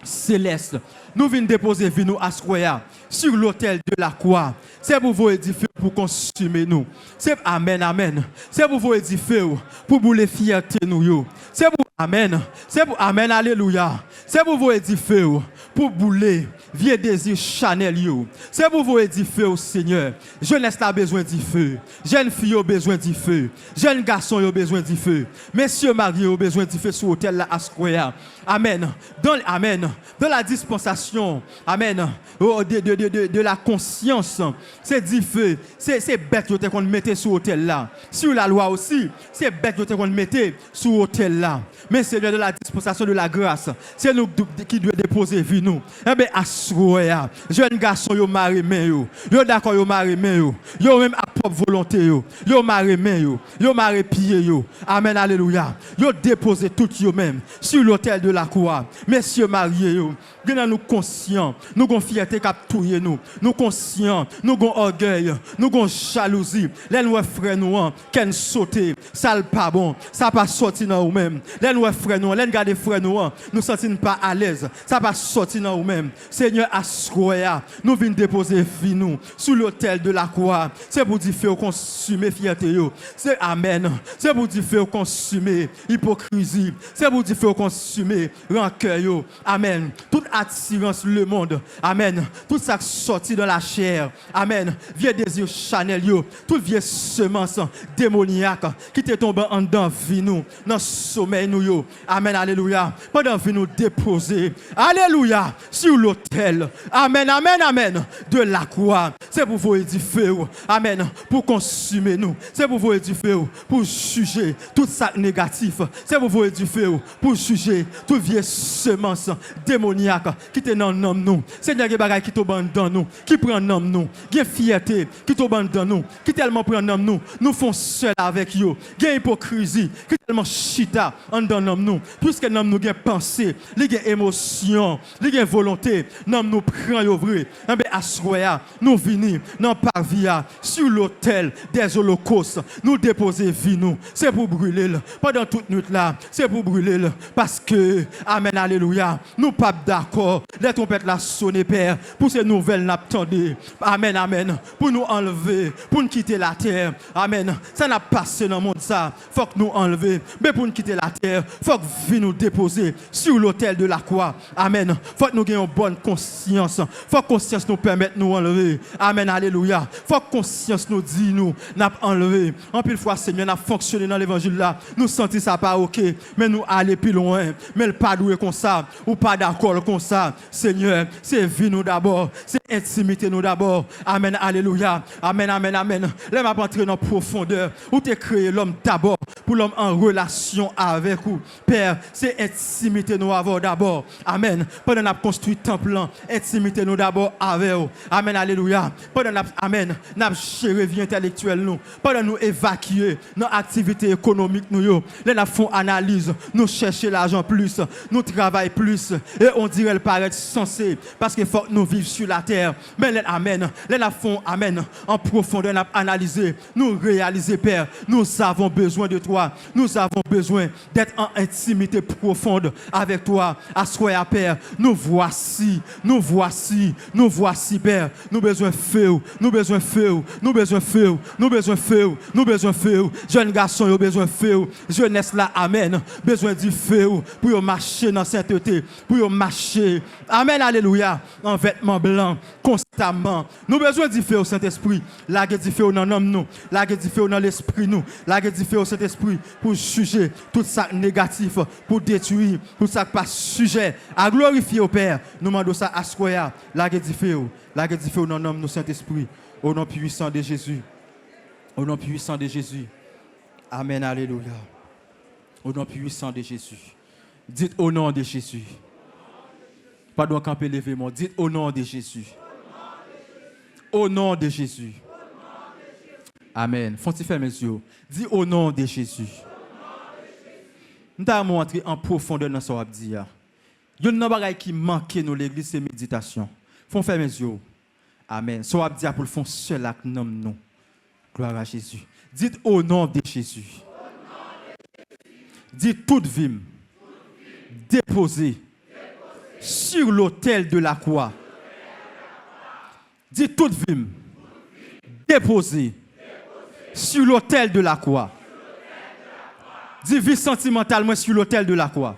céleste. Nous venons déposer nous à Square sur l'autel de la croix. C'est pour vous édifier, pour consumer nous. C'est amen, amen. C'est pour vous édifier, pour vous les fierté nous. C'est pour amen. C'est pour amen, alléluia. C'est pour vous édifier, pour bouler vieux désir Chanel yo. C'est pour vous édifier au Seigneur. Jeunesse a besoin du feu. Jeune fille a besoin du feu. Jeune garçon a besoin du feu. Messieurs mariés ont besoin du feu sur l'autel là à Square. Amen. Amen. Dans la dispensation, amen, de la conscience, c'est du feu. C'est bête qu'on mettait sur l'autel là. Sur la loi aussi, c'est bête qu'on mettait sur l'autel là. Mais c'est de la dispensation de la grâce. C'est nous qui devons déposer vie nous. Eh bien, assoya. Jeune garçon, yo mari men yo. Yo d'accord, yo mari men yo. Yo même à propre volonté yo. Yo mari men yo. Yo mari pied yo. Amen, alléluia. Yo déposer tout yo même sur l'autel de la croix. Messieurs mariés yo. Nous conscients, nous avons fierté cap touyer nous. Nous conscients, nous avons orgueil, nous avons jalousie. Les nous frères nous qu'en sauter, ça le pas bon, ça pas sorti dans nous même. Les nous frères nous, les garder frères nous sentons pas à l'aise, ça pas sorti dans nous même. Seigneur assoya, nous venons déposer vie nous sur l'autel de la croix. C'est pour dire faire consumer fierté yo. C'est amen. C'est pour dire faire consumer hypocrisie. C'est pour dire faire consumer rancœur yo. Amen. Toute attirance le monde. Amen. Tout ça sorti dans la chair. Amen. Vieux désir Chanel yo. Toute vieille semence démoniaque qui te tombe en dedans vie nous. Dans sommeil nous yo. Amen. Alléluia. Pendant vie nous déposer. Alléluia. alléluia, sur l'autel. Amen, amen, amen. De la croix. C'est pour vous édifier. Amen. Pour consumer nous. C'est pour vous édifier. Pour juger tout ça négatif. C'est pour vous édifier. Pour juger toute vieille semence démoniaque qui est dans nous. Seigneur, qui bagaille qui t'obande dans nous. Qui prend dans nous. Qui fierté qui t'obande dans nous. Qui tellement prend dans nous. Nous font seul avec eux. Qui hypocrisie. Qui tellement chita en dans nous. Puisque nous avons pensée. Les émotions. Les volonté. Nous prend au vrai. Eh bien, à soir, nous venons dans parvia sur l'autel des holocaustes. Nous déposer vie nous. C'est pour brûler pendant toute nuit là. C'est pour brûler parce que, amen, alléluia, nous pas d'accord. Les trompettes la sonner, Père, pour ces nouvelles n'attendez. Amen, amen, pour nous enlever, pour nous quitter la terre. Amen. Ça n'a pas passé dans le monde ça. Faut que nous enlever. Mais pour nous quitter la terre, faut que vie nous déposer sur l'autel de la croix. Amen. Faut que nous ayons une bonne conscience. Faut que conscience nous permette de nous enlever. Amen, alléluia. Faut que conscience nous dit nous n'a enlevé. En pile fois, Seigneur, n'a fonctionné dans l'évangile là. Nous sentons ça pas ok, mais nous aller plus loin. Mais le pas doué comme ça, ou pas d'accord comme ça. Seigneur, c'est vie nous d'abord, c'est intimité nous d'abord. Amen, alléluia. Amen, amen, amen. Là, m'a entrer dans profondeur. Où t'es créé l'homme d'abord, pour l'homme en relation avec vous. Père, c'est intimité nous avoir d'abord. Amen. Pendant qu'on a construit temple, intimité nous d'abord avec vous. Amen, alléluia. Pendant amen, n'a géré vie intellectuelle nous. Pendant nous évacuer nos activités économiques nous. Là, nous font analyse, nous chercher l'argent plus, nous travaillons plus. Et on dirait le paraître censé parce qu'il faut que nous vivions sur la terre. Mais là, amen. Là, nous font amen en profondeur, nous analyser, nous réaliser, Père. Nous avons besoin de toi. Nous avons besoin d'être en intimité profonde avec toi. Assoya, Père. Nous voici, Père. Nous besoin de feu, nous besoin de feu, nous besoin de feu, nous besoin de feu, nous besoin de feu. Jeunes garçons, ils ont besoin de feu. Jeunesse là, amen. Besoin du feu pour marcher dans sainteté, pour marcher. Amen, alléluia. En vêtements blancs, constamment. Nous besoin du feu au Saint-Esprit. Là, il y a du feu dans l'homme, nous. Là, il y a du feu dans l'esprit, nous. Là, il y a du feu au Saint-Esprit pour juger tout ça négatif, pour détruire tout ça pas sujet à glorifier au Père. Nous demandons ça à Square. Là, il y a du feu. Là, il y a du feu dans l'homme, nous, Saint-Esprit. Au nom puissant de Jésus. Au nom puissant de Jésus. Amen, alléluia. Au nom puissant de Jésus. Dites au nom de Jésus. Pardon, camper levez-moi. Dites au nom de Jésus. Au nom de Jésus. Amen. Faut-il faire mes yeux? Dis au nom de Jésus. Nous allons entrer en profondeur dans ce qu'on dit. Il y a une chose qui manque dans l'église, c'est méditation. Faut faire mes yeux. Amen. Ce qu'on dit pour le fond seul avec nous. Gloire à Jésus. Dites au nom de Jésus. Dites toute vie déposée sur l'autel de la croix. Dites toute vie déposée sur l'autel de la croix. Dis vie sentimentalement sur l'autel de la croix.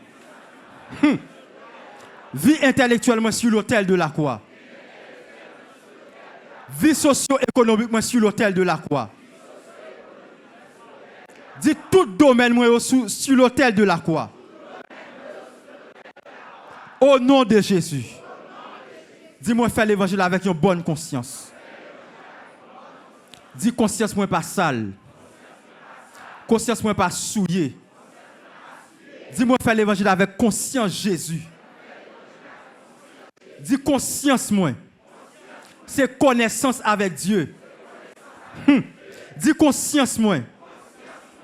Vie intellectuellement sur l'autel de la croix. Vie socio-économiquement sur l'autel de la croix. Dis tout domaine sur l'autel de la croix. Au nom de Jésus. Dis-moi faire l'évangile avec une bonne conscience. Dis conscience moi pas sale. Conscience moi pas souillée. Dis-moi faire l'évangile avec conscience Jésus. Dis conscience moi. C'est connaissance avec Dieu. Dis conscience moi.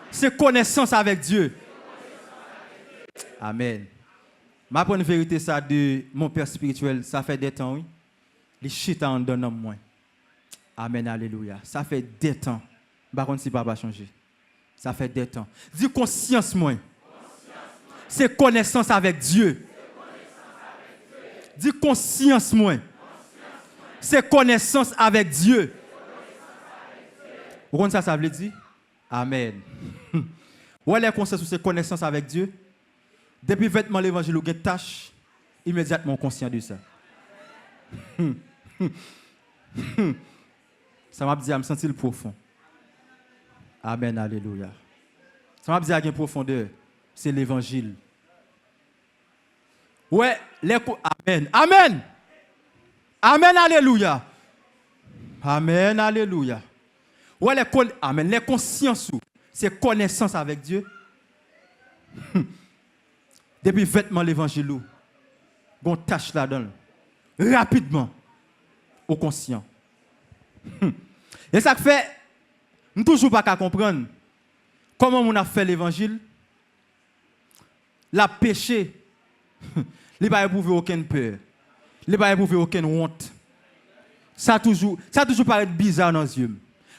C'est connaissance avec Dieu. Amen. Ma bonne vérité ça de mon père spirituel, ça fait des temps oui. Les chita en donnant moi. Amen, alléluia. Ça fait des temps. Par contre, si papa changé. Ça fait des temps. Dis conscience moi. C'est connaissance avec Dieu. Dis conscience moi. C'est connaissance avec Dieu. Vous comprenez ça veut dire? Amen. Où est la conscience, c'est connaissance avec Dieu? Depuis vêtement l'évangile ou une tâche, immédiatement conscient de ça. Ça m'a dit à me sentir profond. Amen, alléluia. Ça m'a dit à une profondeur, c'est l'évangile. Ouais, Amen. Amen. Amen, alléluia. Amen, alléluia. Ouais, Amen. Les consciences, c'est connaissance avec Dieu. Depuis vêtement l'évangile, on tâche là-dedans. Rapidement, au conscient. Et ça fait, nous toujours pas qu'à comprendre comment on a fait l'évangile. La péché, il n'a pas éprouvé aucune peur. Il n'a pas éprouvé aucune honte. Ça a toujours paraît bizarre dans les yeux.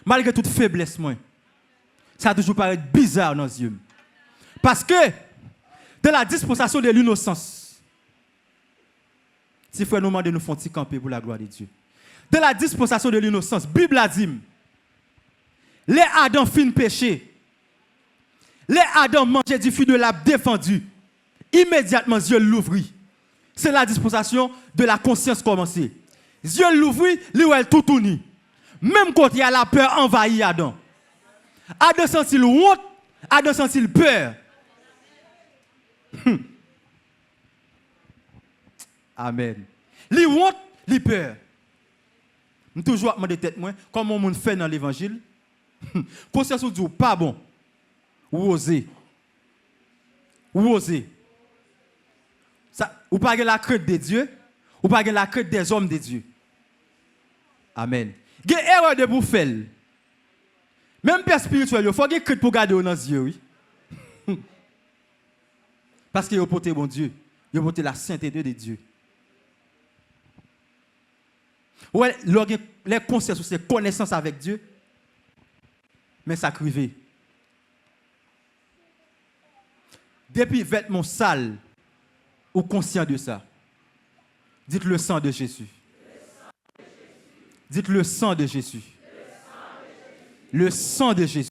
Malgré toute faiblesse, ça a toujours paraît bizarre dans les yeux. Parce que, de la dispensation de l'innocence, si frère nous demande de nous faire camper pour la gloire de Dieu. De la dispensation de l'innocence, Bible a dit, les Adam fin péché, les Adam mangeaient du fruit de l'arbre défendu, immédiatement Dieu l'ouvrit. C'est la dispensation de la conscience commencée. Dieu l'ouvrit, lui est tout uni. Même quand il y a la peur envahit Adam. Adam sent-il honte, Adam sent-il peur. Amen. Li honte, li peur. Je toujours demander tête moi comment on fait dans l'évangile. Conscience ou dit pas bon. Ou oser. Ou oser. Ça ou pas la crainte de Dieu, ou pas la crainte des hommes de Dieu. Amen. Il y a erreur de pour faire. Même père spirituel, il faut que crainte pour garder dans les yeux, oui. Parce qu'il a porté bon Dieu, il a porté la sainteté de Dieu. Ouais, les consciences, c'est connaissance avec Dieu, mais ça crivé. Depuis vêtements sales, ou conscient de ça, dites le sang de Jésus. Dites le sang de Jésus. Le sang de Jésus.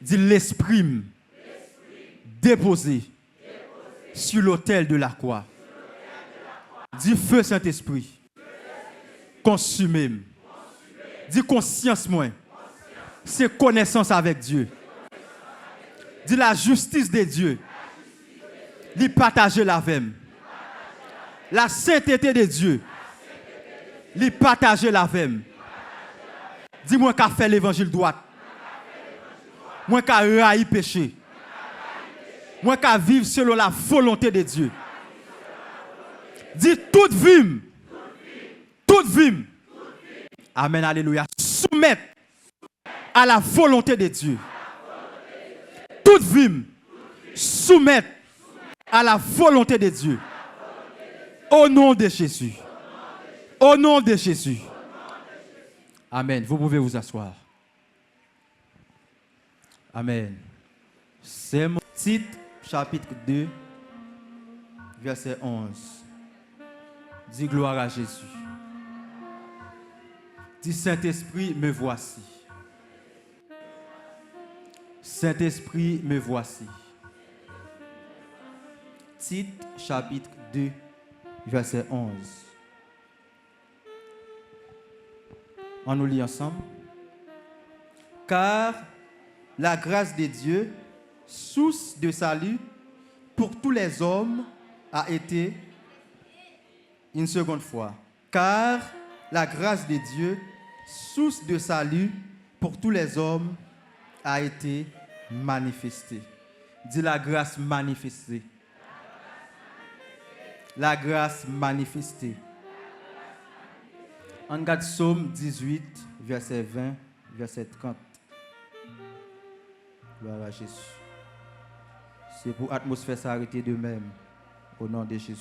Dites l'esprit déposé sur l'autel de la croix. Dis feu Saint-Esprit. Consumé. Dis conscience moi. C'est connaissance avec Dieu. Dis la justice de Dieu. Dis partager la vème. La sainteté de Dieu. Dis partager la vème. Dis-moi qu'a fait l'évangile droit. Moi qu'a raï péché. Moi qu'a vivre selon la volonté de Dieu. Dis toute vie. Toute vie. Amen, alléluia. Soumettre à la volonté de Dieu. Toute vie. Soumettre à la volonté de Dieu. Au nom de Jésus. Au nom de Jésus. Amen. Vous pouvez vous asseoir. Amen. C'est mon titre, chapitre 2, verset 11. Dis gloire à Jésus. Dis Saint-Esprit, me voici. Saint-Esprit, me voici. Titre, chapitre 2, verset 11. On nous lit ensemble. Car la grâce de Dieu, source de salut pour tous les hommes, a été une seconde fois. Car la grâce de Dieu, source de salut pour tous les hommes, a été manifestée. Dis la grâce manifestée. La grâce manifestée. On regarde Psaume 18, verset 20, verset 30. Gloire à Jésus. C'est pour l'atmosphère s'arrêter de même, au nom de Jésus.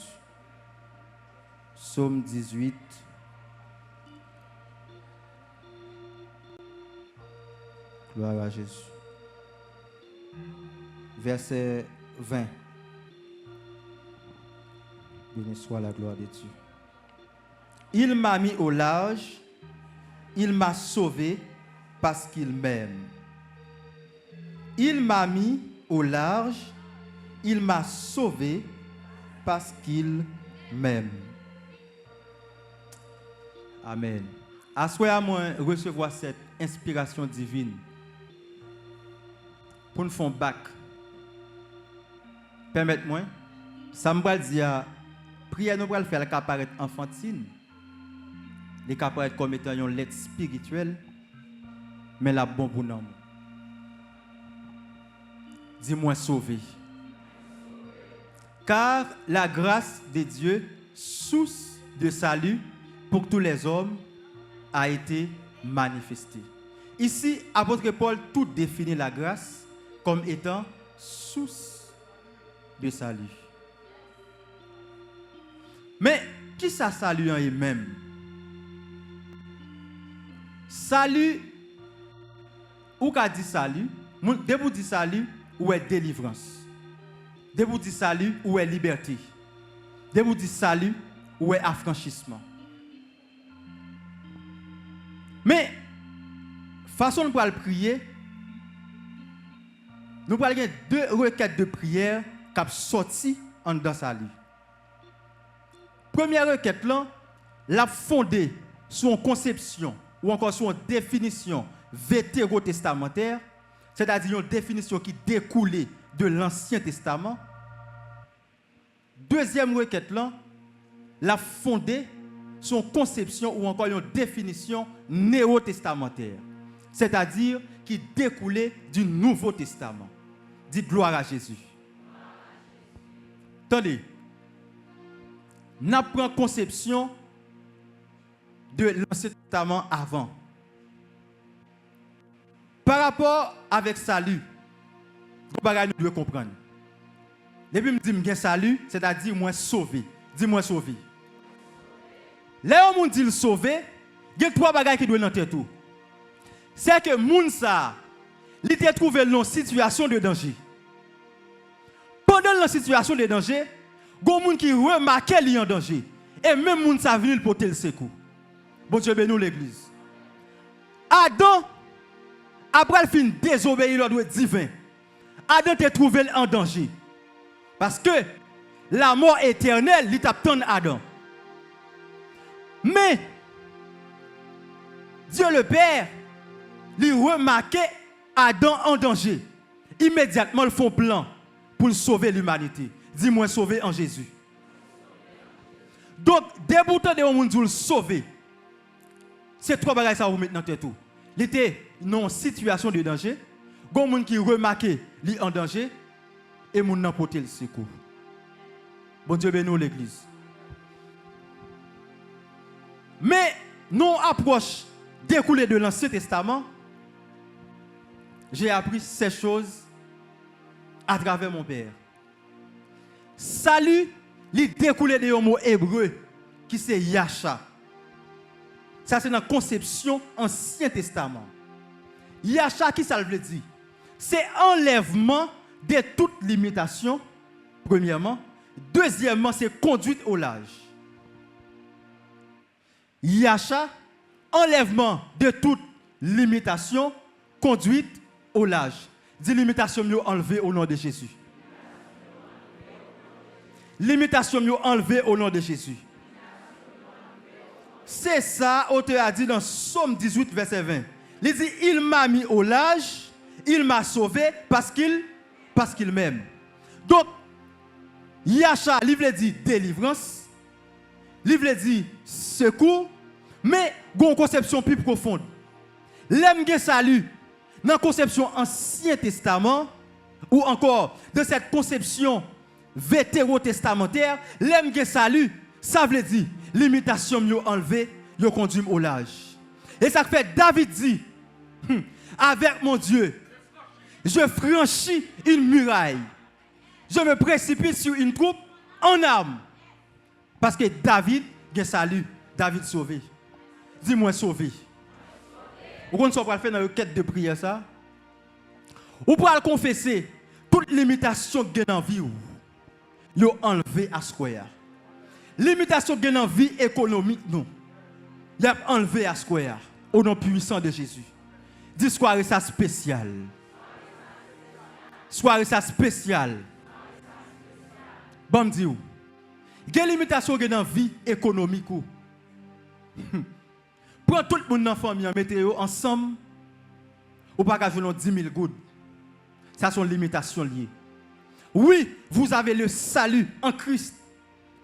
Psaume 18. Gloire à Jésus. Verset 20. Béni soit la gloire de Dieu. Il m'a mis au large, il m'a sauvé parce qu'il m'aime. Il m'a mis au large, il m'a sauvé parce qu'il m'aime. Amen. Assoyez-moi recevoir cette inspiration divine pour nous faire bac. Permettez-moi, Ça me va dire, prière nous va le faire, elle apparaître enfantine, elle apparaître comme étant une lettre spirituelle, mais la bon pour nous. Dis-moi sauvé. Car la grâce de Dieu, source de salut pour tous les hommes, a été manifestée. Ici, apôtre Paul tout définit la grâce comme étant source de salut. Mais qui ça salue en lui-même? Salut, ou qu'a dit salut? Dès vous dit salut, ou est délivrance? Dès vous dit salut, ou est liberté? Dès vous dit salut, ou est affranchissement? Mais, façon de pouvoir prier, nous allons avoir deux requêtes de prière qui sont sorties en dans salut. Première requête, là, la fondée sur une conception ou encore sur une définition vétérotestamentaire, c'est-à-dire une définition qui découlait de l'Ancien Testament. Deuxième requête, là, la fondée sur une conception ou encore une définition néo-testamentaire, c'est-à-dire qui découlait du Nouveau Testament. Dites gloire à Jésus. Attendez, nous prenons conception de l'Ancien Testament avant. Par rapport avec salut, nous devons comprendre. Depuis que je dis salut, c'est-à-dire moi sauvé. Dis-moi sauvé. Là où on dit sauvé, il y a trois bagages qui doivent entrer tout. C'est que moun sa, il a trouvé dans une situation de danger. Pendant la situation de danger, il y a des gens qui remarquent qu'il est en danger. Et même moun sa venu porter le secours. Bon Dieu bénisse l'église. Adam, après le fin désobéir l'ordre divin, Adam t'a trouvé en danger. Parce que la mort éternelle, il t'attend Adam. Mais, Dieu le Père, il remarquait Adam en danger. Immédiatement, il fait un plan pour sauver l'humanité. Dis-moi sauver en Jésus. Donc, dès que vous avez sauver, c'est trois bagages ça vous mettre dans tout. Il était dans une situation de danger. Il y a des gens qui remarquent qu'il est en danger et les gens qui portent le secours. Bon Dieu bénisse l'église. Mais, non approche découlée de l'Ancien Testament, j'ai appris ces choses à travers mon Père. Salut, il découle de un mot hébreu qui c'est Yasha. Ça c'est dans la conception Ancien Testament. Yasha, qui ça veut dire? C'est enlèvement de toute limitation, premièrement. Deuxièmement, c'est conduite au large. Yasha, enlèvement de toute limitation, conduite au large. Dis limitation mieux enlevée au nom de Jésus. Limitation mieux enlevée au nom de Jésus. C'est ça, auteur a dit dans Somme 18, verset 20. Il dit, il m'a mis au large, il m'a sauvé parce qu'il m'aime. Donc, Yasha, il veut dire délivrance, il veut dire secours, mais il y a une conception plus profonde. L'aime salut, dans la conception Ancien Testament, ou encore de cette conception vétérotestamentaire, l'aime salut, ça veut dire l'imitation mieux enlevée, le conduit au large. Et ça fait David dit, avec mon Dieu, je franchis une muraille. Je me précipite sur une troupe en armes. Parce que David, salut, David sauvé. Dis-moi sauvé. Vous comprenez ce qu'on va faire dans la quête de prière ça? Vous pouvez confesser toute limitation que vous avez dans la vie. Vous enlevé à ce qu'il y a. Limitation que vous avez dans la vie économique, non. Vous avez enlevé à ce qu'il y a. Au nom puissant de Jésus. Dis soirée ça spécial. Soirée ça spécial. Bon, dis-vous. Il y a des limitations que vous avez dans la vie économique. Prends tout le monde dans la famille, mettez ensemble, ou pas qu'à jouer 10 000 gouttes. Ça sont limitations liées. Oui, vous avez le salut en Christ.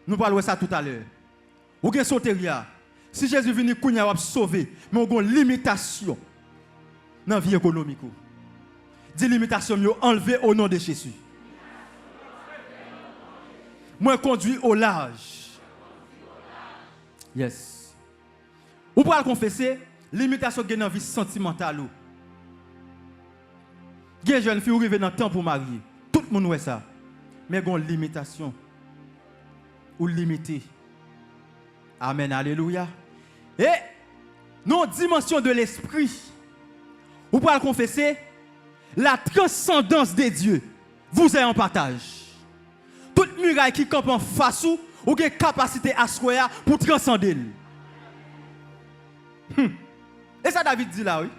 Nous parlons de ça tout à l'heure. Ou bien soteria. Si Jésus vient kounya va sauver, mais on a une limitation dans la vie économique. Des limitations yo enlevé au nom de Jésus. Moi conduit au large. Yes. Ou pour le confesser, limitation dans la vie sentimentale. Des jeunes filles arrivent dans le temps pour marier. Tout le monde voit ça. Mais il y a une limitation. Ou limité. Amen, alléluia. Et, non, dimension de l'esprit. Ou pour le confesser, la transcendance de Dieu vous est en partage. Toute muraille qui campe en face ou avez capacité à se pour transcender. Et ça, David dit là, oui.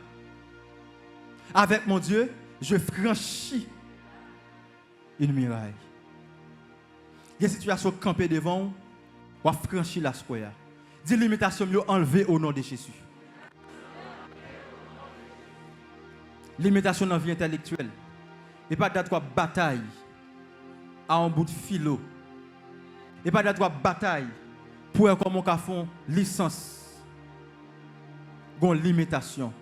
Avec mon Dieu, je franchis une muraille. Il y a une situation campée devant, on va franchir la square. Des limitations enlevées au nom de Jésus. Limitation dans la vie intellectuelle. Et pas d'être quoi bataille à un bout de philo. Et pas d'être quoi bataille pour comment on fait licence. Gon limitation.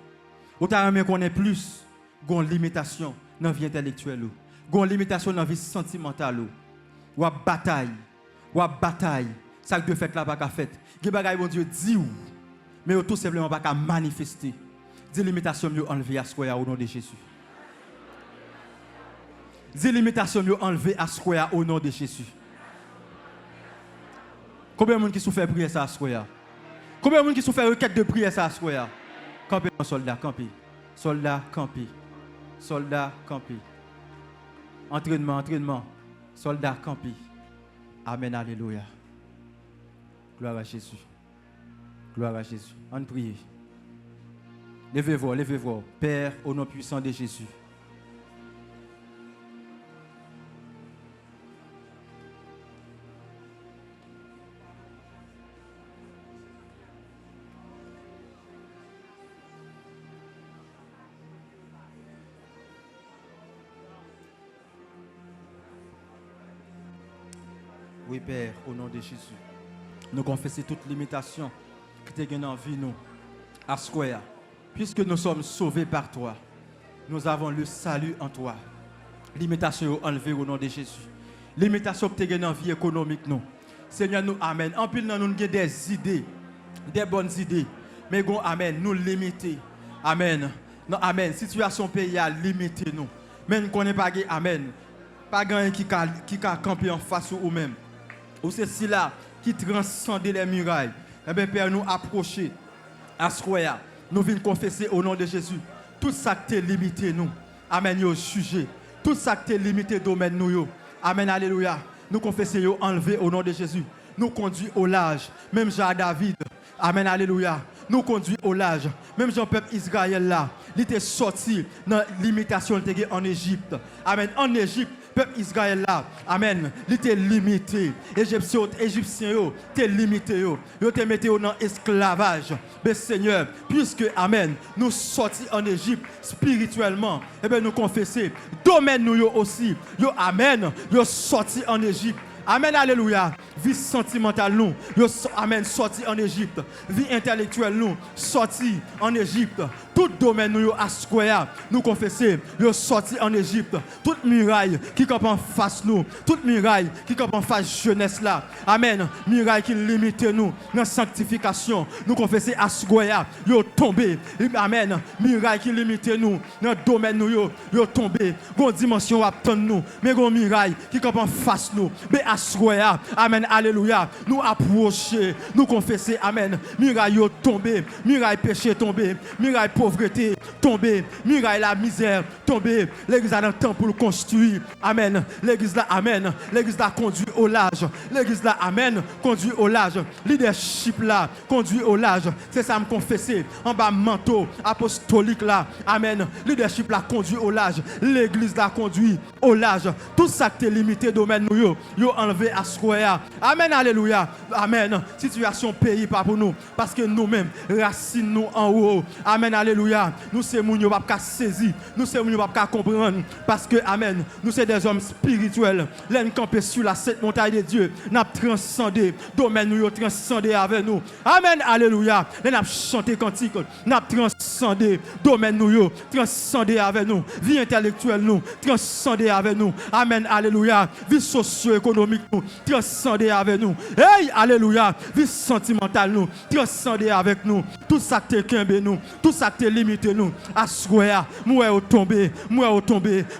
Ou t'as même qu'on est plus gon limitation dans la vie intellectuelle. Gon limitation dans la vie sentimentale. Ou à bataille. Ça que fait là pas qu'à fait. Qui bagaille bon Dieu dit ou mais tout simplement pas qu'à manifester. Des limitations mieux enlevées à square au nom de Jésus. Des limitations mieux enlevées à square au nom de Jésus. Combien de monde qui souffre prier ça à square? Combien de monde qui souffre requête de prière ça à square? Campé soldat, campé. Soldat, campé. Soldat, campé. Entraînement. Soldat, campé. Amen, alléluia. Gloire à Jésus. Gloire à Jésus. On prie. Levez-vous. Père, au nom puissant de Jésus. Oui, Père, au nom de Jésus. Nous confessons toute limitation qui te gagne en vie, nous, à square. Puisque nous sommes sauvés par toi, nous avons le salut en toi. Limitation enlevée au nom de Jésus. Limitation qui te gagne en vie économique, nous. Seigneur, nous amène. En plus, nous avons des idées, des bonnes idées. Mais nous amen, nous limiter. Amen. Non, amen. Situation pays a limité nous. Mais nous ne connaissons pas, amen. Pas quelqu'un qui a campé en face ou même. Ou c'est cela qui transcende les murailles. Eh bien, Père, nous approcher à ce qu'on nous venons confesser au nom de Jésus. Tout ça qui est limité, nous. Amen, yo sujet. Tout ça qui est limité, domaine, nous. Yo. Amen, alléluia. Nous confessons, enlevé au nom de Jésus. Nous conduit au large. Même Jean David. Amen, alléluia. Nous conduit au large. Même Jean-Peuple Israël là. Il était sorti dans la limitation en Égypte. Amen. En Égypte. Peuple Israël là, amen, il était limité. Égyptiens étaient limités. Ils étaient mis dans l'esclavage. Mais Seigneur, puisque, amen, nous sortis en Égypte spirituellement, et bien nous confesser, domaine nous aussi, amen, nous sortis en Égypte. Amen, alléluia. Vie sentimentale, nous, amen, sorti en Égypte. Vie intellectuelle, nous, sorti en Égypte. Tout domaine, nous, à square, nous confesser, nous sorti en Égypte. Toute muraille qui campe en face, nous. Toute muraille qui campe en face, jeunesse là. Amen. Muraille qui limite nous, dans sanctification. Nous confesser à square, nous tombé. Amen. Muraille qui limite nous, dans domaine, nous, tombé. Gon dimension attend nous. Mais gon muraille qui campe en face, nous. Mais à square, amen. Alléluia. Nous approcher, nous confesser, amen. Muraille tombé, muraille péché tombé, muraille pauvreté tombé, muraille la misère tombé. L'église a un temps pour le construire. Amen. L'église là, amen. L'église là conduit au large. L'église là, amen, conduit au large. Leadership là, conduit au large. C'est ça me confesser. En bas manteau apostolique là, amen. Leadership là, conduit au large. L'église là, conduit au large. Tout ça qui est limité domaine nous yo enlevé à square. Amen, alléluia. Amen. Situation pays pas pour nous. Parce que nous-mêmes, racines nous en haut. Amen, alléluia. alléluia, nous sommes moun yo pas saisir, nous sommes moun yo pas comprendre parce que amen, nous sommes des hommes spirituels. L'en camper sur la cette montagne de Dieu, n'a transcendé, domaine nous yo transcendé avec nous. Amen, alléluia. N'a chanté cantique, n'a transcendé, domaine nous yo transcendé avec nous. Vie intellectuelle nous transcendé avec nous. Amen, alléluia. Vie socio-économique nous transcendé avec nous. Hey, alléluia. Vie sentimentale nous transcendé avec nous. Tout ça qui est nous, tout ça qui est limité nous. Assoya, moi au tombé,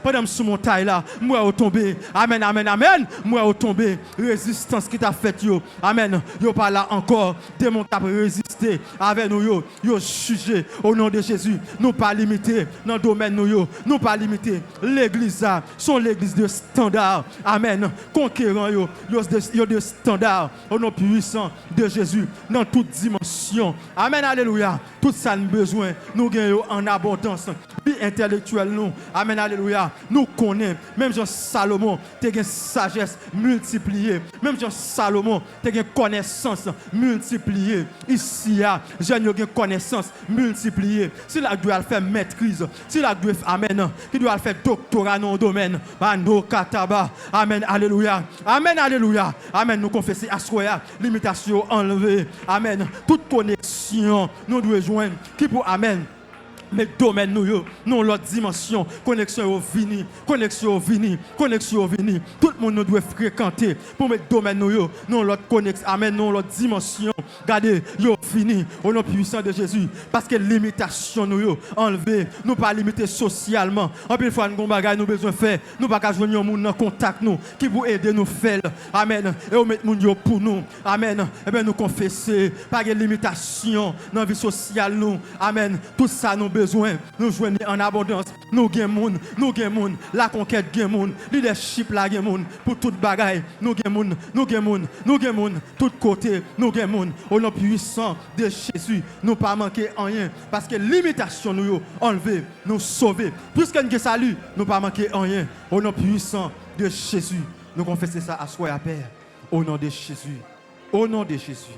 pendant sous montagne là, moi au tombé. Amen, amen, amen. Moi au tombé, résistance qui t'a fait yo. Amen. Yo pas là encore, démon qui a résisté avec nous yo jugé au nom de Jésus. Nous pas limité dans le domaine nous pas limité. L'église là, sont l'église de standard. Amen. Conquérant yo de standard au nom puissant de Jésus dans toute dimension. Amen, alléluia. Tout ça nous besoin, nous gagnons en abondance. Vie intellectuelle nous. Amen, alléluia. Nous connaissons, même Jean Salomon, tu as une sagesse multipliée. Même Jean Salomon, tu as une connaissance multipliée. Ici, j'ai une connaissance multipliée. Si la doit faire maîtrise, si la doit amen, il doit faire doctorat dans le domaine. Bando kataba. Amen, alléluia. Amen, alléluia. Amen, nous confessons à soi, limitation enlevée. Amen. Toute connexion, nous devons joindre. Qui pour amen. Mais domaine nous l'autre dimension, connexion au vini. Tout le monde nous doit fréquenter pour mettre domaine nous l'autre connexion, amen, nous l'autre dimension. Regardez, yo fini au nom puissant de Jésus parce que limitation nous enlever, nous pas limiter socialement. En plus fois nous bagage nous besoin faire, nous pas ka joindre monde dans contact nous qui pour aider nous faire. Amen. Et on mettre monde pour nous. Amen. Et bien nous confesser pas de limitation dans la vie sociale nous. Amen. Tout ça nous besoin, nous joignons en abondance, nous gagnons monde, la conquête gagnons, leadership la gagnons pour toute bagaille, nous gagnons tout côté, nous gagnons au nom puissant de Jésus, nous pas manquer rien parce que limitation nous enlever, nous sauver. Puisque nous salut, nous pas manquer rien au nom puissant de Jésus. Nous confessons ça à soi à Père au nom de Jésus. Au nom de Jésus.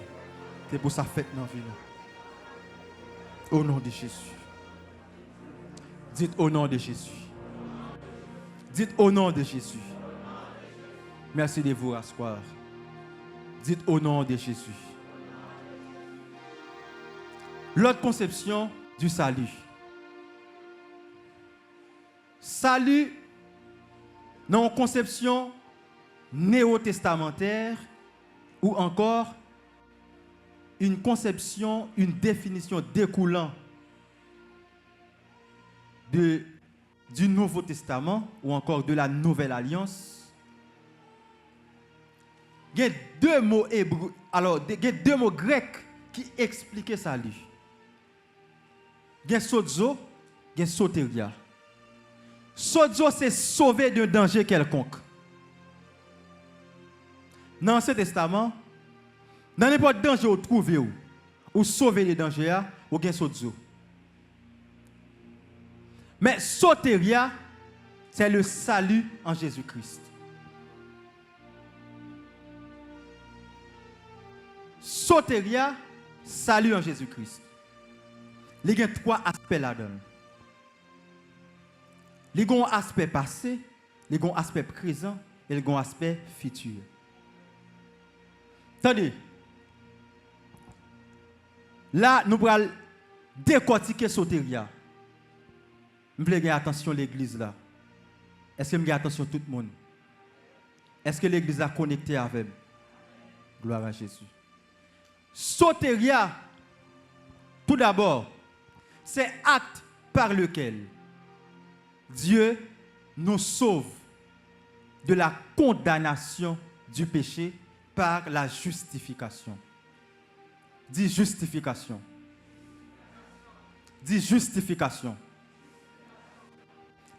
C'est pour ça fête dans la vie. Au nom de Jésus. Dites au nom de Jésus. Dites au nom de Jésus. Merci de vous asseoir. Dites au nom de Jésus. L'autre conception du salut. Salut, dans une conception néo-testamentaire ou encore une conception, une définition découlant du Nouveau Testament ou encore de la Nouvelle Alliance. Il y a deux mots hébreux, alors il y a deux mots grecs qui expliquent salut. Il y a sozo, il y a soteria. Sozo, c'est sauver d'un danger quelconque. Dans l'Ancien Testament, dans n'importe danger où trouver ou sauver les dangers, ou bien sozo. Mais soteria, c'est le salut en Jésus-Christ. Soteria, salut en Jésus-Christ. Il y a trois aspects là-dedans. Il y a un aspect passé, il y a un aspect présent et il y a un aspect futur. Attendez. Là, nous allons décortiquer soteria. Je veux faire attention à l'église là. Est-ce que je fais attention à tout le monde? Est-ce que l'église a connecté avec moi? Gloire à Jésus. Soteria, tout d'abord, c'est acte par lequel Dieu nous sauve de la condamnation du péché par la justification. Dis justification. Dis justification.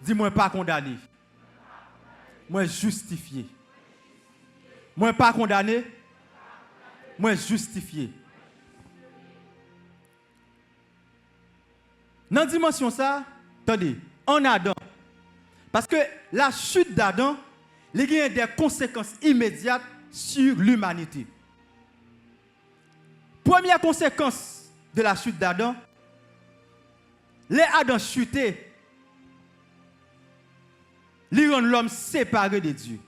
Dis-moi pas condamné. Moi justifié. Moi pas condamné. Moi justifié. Dans la dimension ça, attendez, en Adam. Parce que la chute d'Adam, il y a des conséquences immédiates sur l'humanité. Première conséquence de la chute d'Adam, les Adam chuté, ils rendent l'homme séparé de Dieu.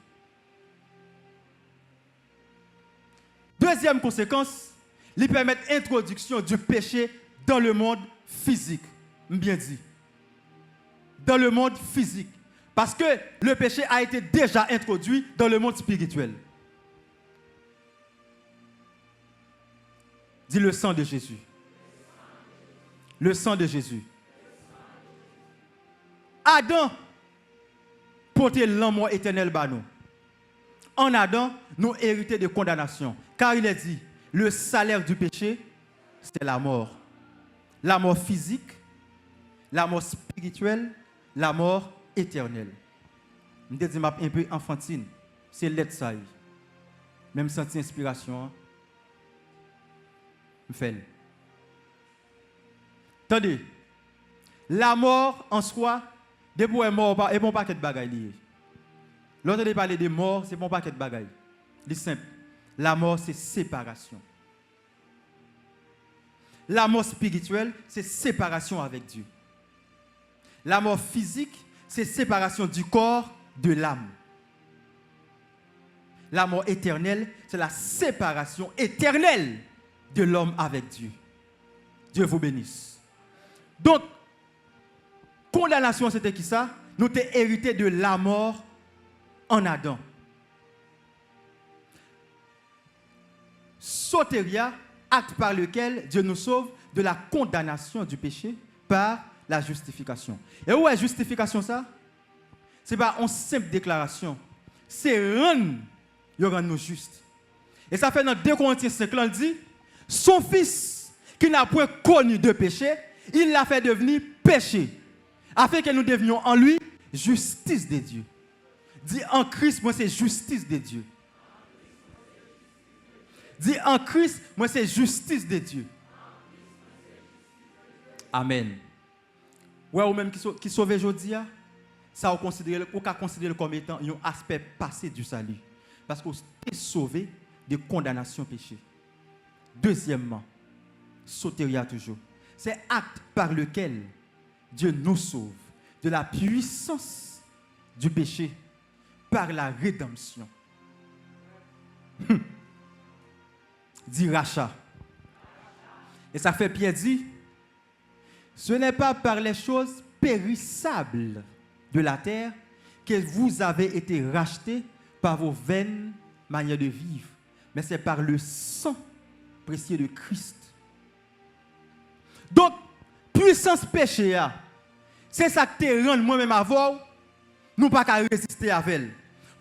Deuxième conséquence, ils permettent l'introduction du péché dans le monde physique. Bien dit. Dans le monde physique. Parce que le péché a été déjà introduit dans le monde spirituel. Dis le sang de Jésus. Le sang de Jésus. Adam portait l'amour éternel par nous. En Adam, nous héritons de condamnation. Car il est dit, le salaire du péché, c'est la mort. La mort physique, la mort spirituelle, la mort éternelle. Je me dis un peu enfantine. C'est l'être ça. Même senti inspiration. Je fais. Attendez. La mort en soi, depuis qu'elle est mort, c'est bon paquet de bagailles liées. Lorsque on parle de mort, c'est bon paquet de bagailles. C'est simple. La mort, c'est séparation. La mort spirituelle, c'est séparation avec Dieu. La mort physique, c'est séparation du corps de l'âme. La mort éternelle, c'est la séparation éternelle de l'homme avec Dieu. Dieu vous bénisse. Donc, condamnation, c'était qui ça? Nous t'es hérité de la mort en Adam. Soteria, acte par lequel Dieu nous sauve de la condamnation du péché par la justification. Et où est justification ça? Ce n'est pas une simple déclaration. C'est rendre nous justes. Et ça fait dans 2 Corinthiens 5, on dit, son fils qui n'a point connu de péché, il l'a fait devenir péché, afin que nous devenions en lui justice de Dieu. Dis en Christ, moi c'est justice de Dieu. Dis en Christ, moi c'est justice de Dieu. Amen. Ouais, ou même qui sauve aujourd'hui, ça on considère comme étant un aspect passé du salut. Parce qu'on est sauvé de condamnation péché. Deuxièmement, soteria toujours. C'est acte par lequel Dieu nous sauve de la puissance du péché par la rédemption. Dit rachat. Et ça fait Pierre dit, ce n'est pas par les choses périssables de la terre que vous avez été rachetés par vos vaines manières de vivre, mais c'est par le sang précieux de Christ. Donc, puissance péché, c'est ça qui te rend moi-même avant, nous pas qu'à résister avec elle.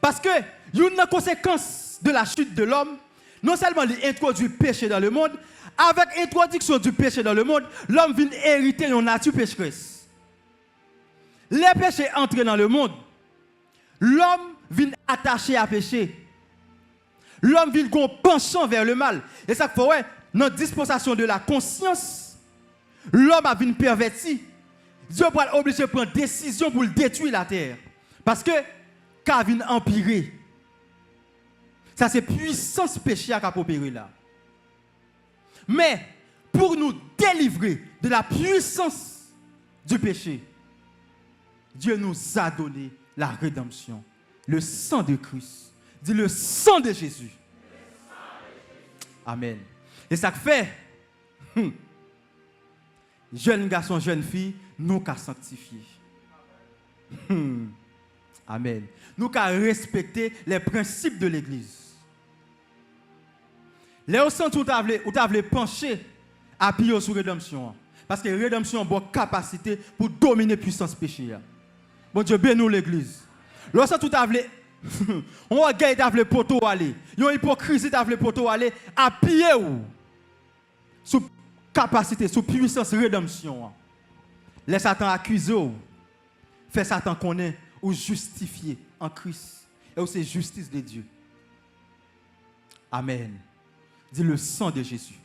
Parce que, une conséquence de la chute de l'homme, non seulement il introduit le péché dans le monde, avec l'introduction du péché dans le monde, l'homme vient hériter une nature pécheresse. Les péchés entrent dans le monde, l'homme vient attaché à péché. L'homme vient un penchant vers le mal. Et ça fait, ouais, notre dispensation de la conscience, l'homme a vient perverti. Dieu va obligé de prendre décision pour détruire la terre. Parce que, quand il vient empirer, ça c'est puissance péché qui a opéré là. Mais, pour nous délivrer de la puissance du péché, Dieu nous a donné la rédemption. Le sang de Christ. Dis le sang de Jésus. Amen. Et ça fait, jeunes garçons, jeunes filles, nous qu'à sanctifier. Amen. Nous qu'à respecter les principes de l'Église. Les au centre où tu as penché à pied sur rédemption. Parce que rédemption a une capacité pour dominer puissance péché. Bon Dieu, bénis l'Église. Lorsque tu as on regarde ta vle poto aller, yon hypocrisie ta vle poto aller à pied ou sous capacité, sous puissance rédemption. Laisse Satan accuser ou fait Satan connaît ou justifier en Christ et c'est justice de Dieu. Amen. Dis le sang de Jésus.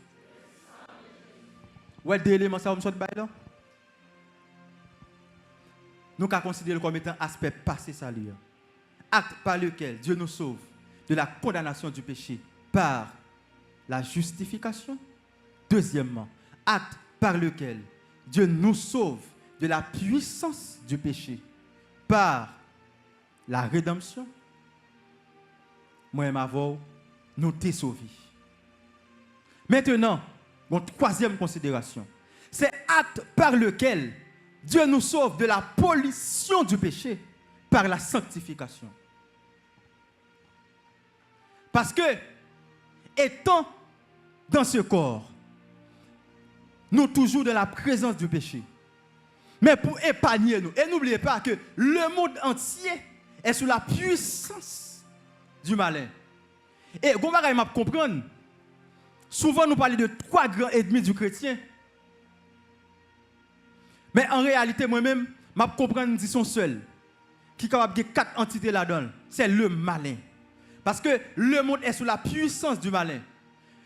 Ouais, des éléments ça on sort bail là. Nous qu'à considérer comme étant aspect passé salut. Acte par lequel Dieu nous sauve de la condamnation du péché par la justification. Deuxièmement, acte par lequel Dieu nous sauve de la puissance du péché par la rédemption, moi et ma voix, nous t'es sauvés. Maintenant, mon troisième considération, c'est acte par lequel Dieu nous sauve de la pollution du péché par la sanctification. Parce que, étant dans ce corps, nous toujours dans la présence du péché. Mais pour épargner nous, et n'oubliez pas que le monde entier est sous la puissance du malin. Et vous allez comprendre, souvent nous parlons de 3 grands ennemis du chrétien. Mais en réalité, moi-même, je comprends une sont seul qui est capable de 4 entités là-dedans. C'est le malin. Parce que le monde est sous la puissance du malin.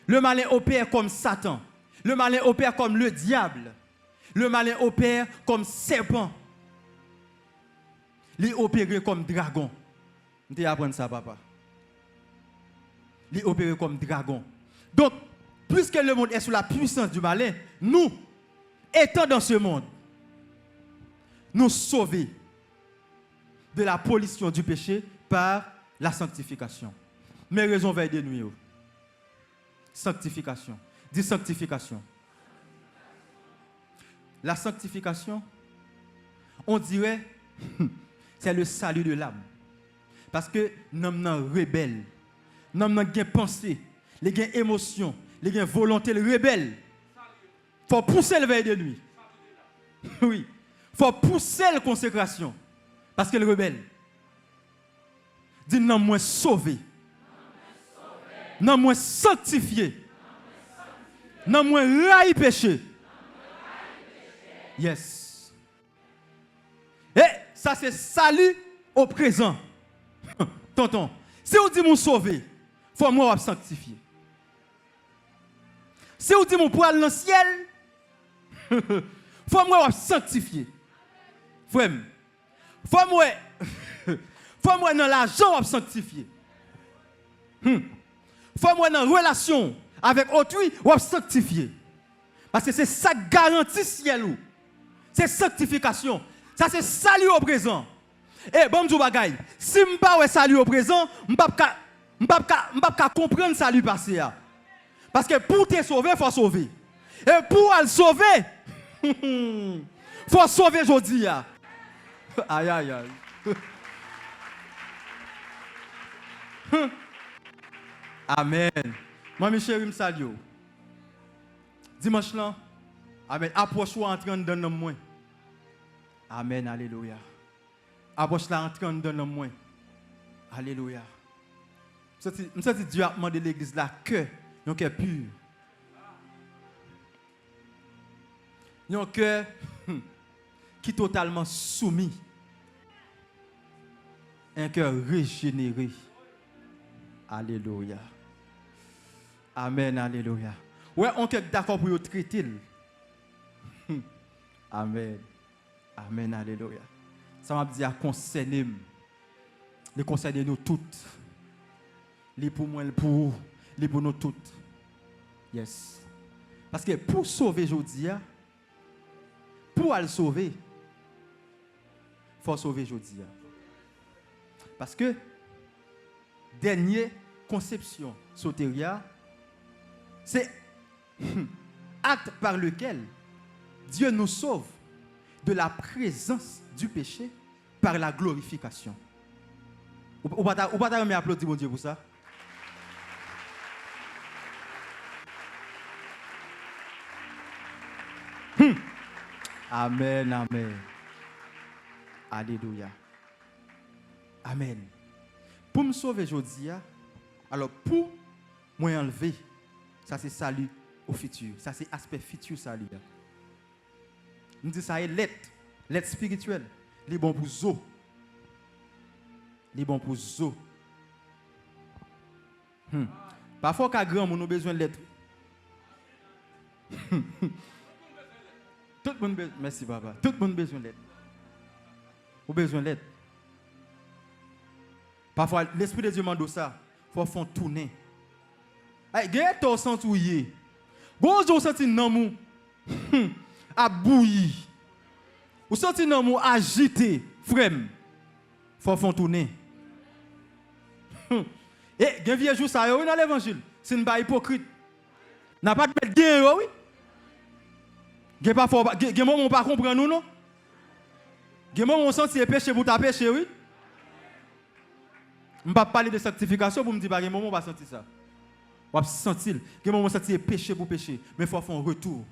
Le malin opère comme Satan. Le malin opère comme le diable. Le malin opère comme serpent. Il opère comme dragon. Je vais apprendre ça, papa. Il opère comme dragon. Donc, puisque le monde est sous la puissance du malin, nous, étant dans ce monde, nous sauver de la pollution du péché par la sanctification. Mes raisons veillent de nuit. Sanctification. Dis sanctification. La sanctification, on dirait, c'est le salut de l'âme. Parce que nous sommes rebelles. Nous avons des pensées, des émotions, des volontés rebelles. Il faut pousser le veille de nuit. Oui. Il faut pousser la consécration. Parce que le rebelle. Dit non, moi sauvé. Non, moi sanctifié. Non, moi raï péché. Yes. Et ça c'est salut au présent. Tonton, si on dit mon sauvé, faut moi sanctifier. Si on dit mon poil dans le ciel, faut moi sanctifier. Frère, faut moi dans l'argent sanctifier. Faut moi dans relation avec autrui sanctifier. Parce que c'est ça qui garantit ciel. C'est sanctification. Ça c'est salut au présent. Et bon je bagay, si je pas salut au présent, je pas comprendre salut passé. Parce que pour te sauver, il faut sauver. Et pour le sauver, il faut sauver aujourd'hui. Aïe aïe aïe. Amen. Moi mes chéris me salue. Dimanche là, amen, approche-toi en train de donner moi. Amen, alléluia. Approche là en train de donner moi. Alléluia. Je dis Dieu a demandé l'église là que un cœur pur. Un cœur qui est totalement soumis. Un cœur régénéré. Alléluia. Amen, alléluia. Ouais, on est d'accord pour traiter. Amen. Amen, alléluia. Ça m'a dit à concerner. Les concerner nous toutes. Les pour moi, les pour nous toutes. Yes. Parce que pour sauver aujourd'hui, pour le sauver, il faut sauver aujourd'hui. Parce que dernière conception sotéria, c'est acte par lequel Dieu nous sauve de la présence du péché par la glorification. Ou pas applaudir mon Dieu pour ça? Amen, amen. Alléluia. Amen. Pour me sauver aujourd'hui, alors pour moi enlever, ça c'est salut au futur. Ça c'est aspect futur salut. Nous disons ça est l'aide spirituelle. Les bons pour zo. Les bons pour zo. Parfois qu'à grand on a besoin de l'aide. Tout le monde besoin. Merci papa. Tout le monde besoin d'aide. Ou besoin d'aide. Parfois l'esprit de Dieu m'a dit ça. Faut faire tourner. Ay, gè to sentouye. Bonjour senti nan mou. A bouilli. Ou senti nan mou agité, frère, faut font tourner. Et gen vieux jour ça yo dans l'évangile, c'est une pas hypocrite. N'a pas de mettre gain oui. Gen pas fort gen moment pas comprendre nous non. Gen moment on senti péché pour ta péché oui. On pas parler de sanctification pour me dire pas gen moment pas sentir ça. On va sentir gen moment senti péché pour péché, mais faut faire un retour.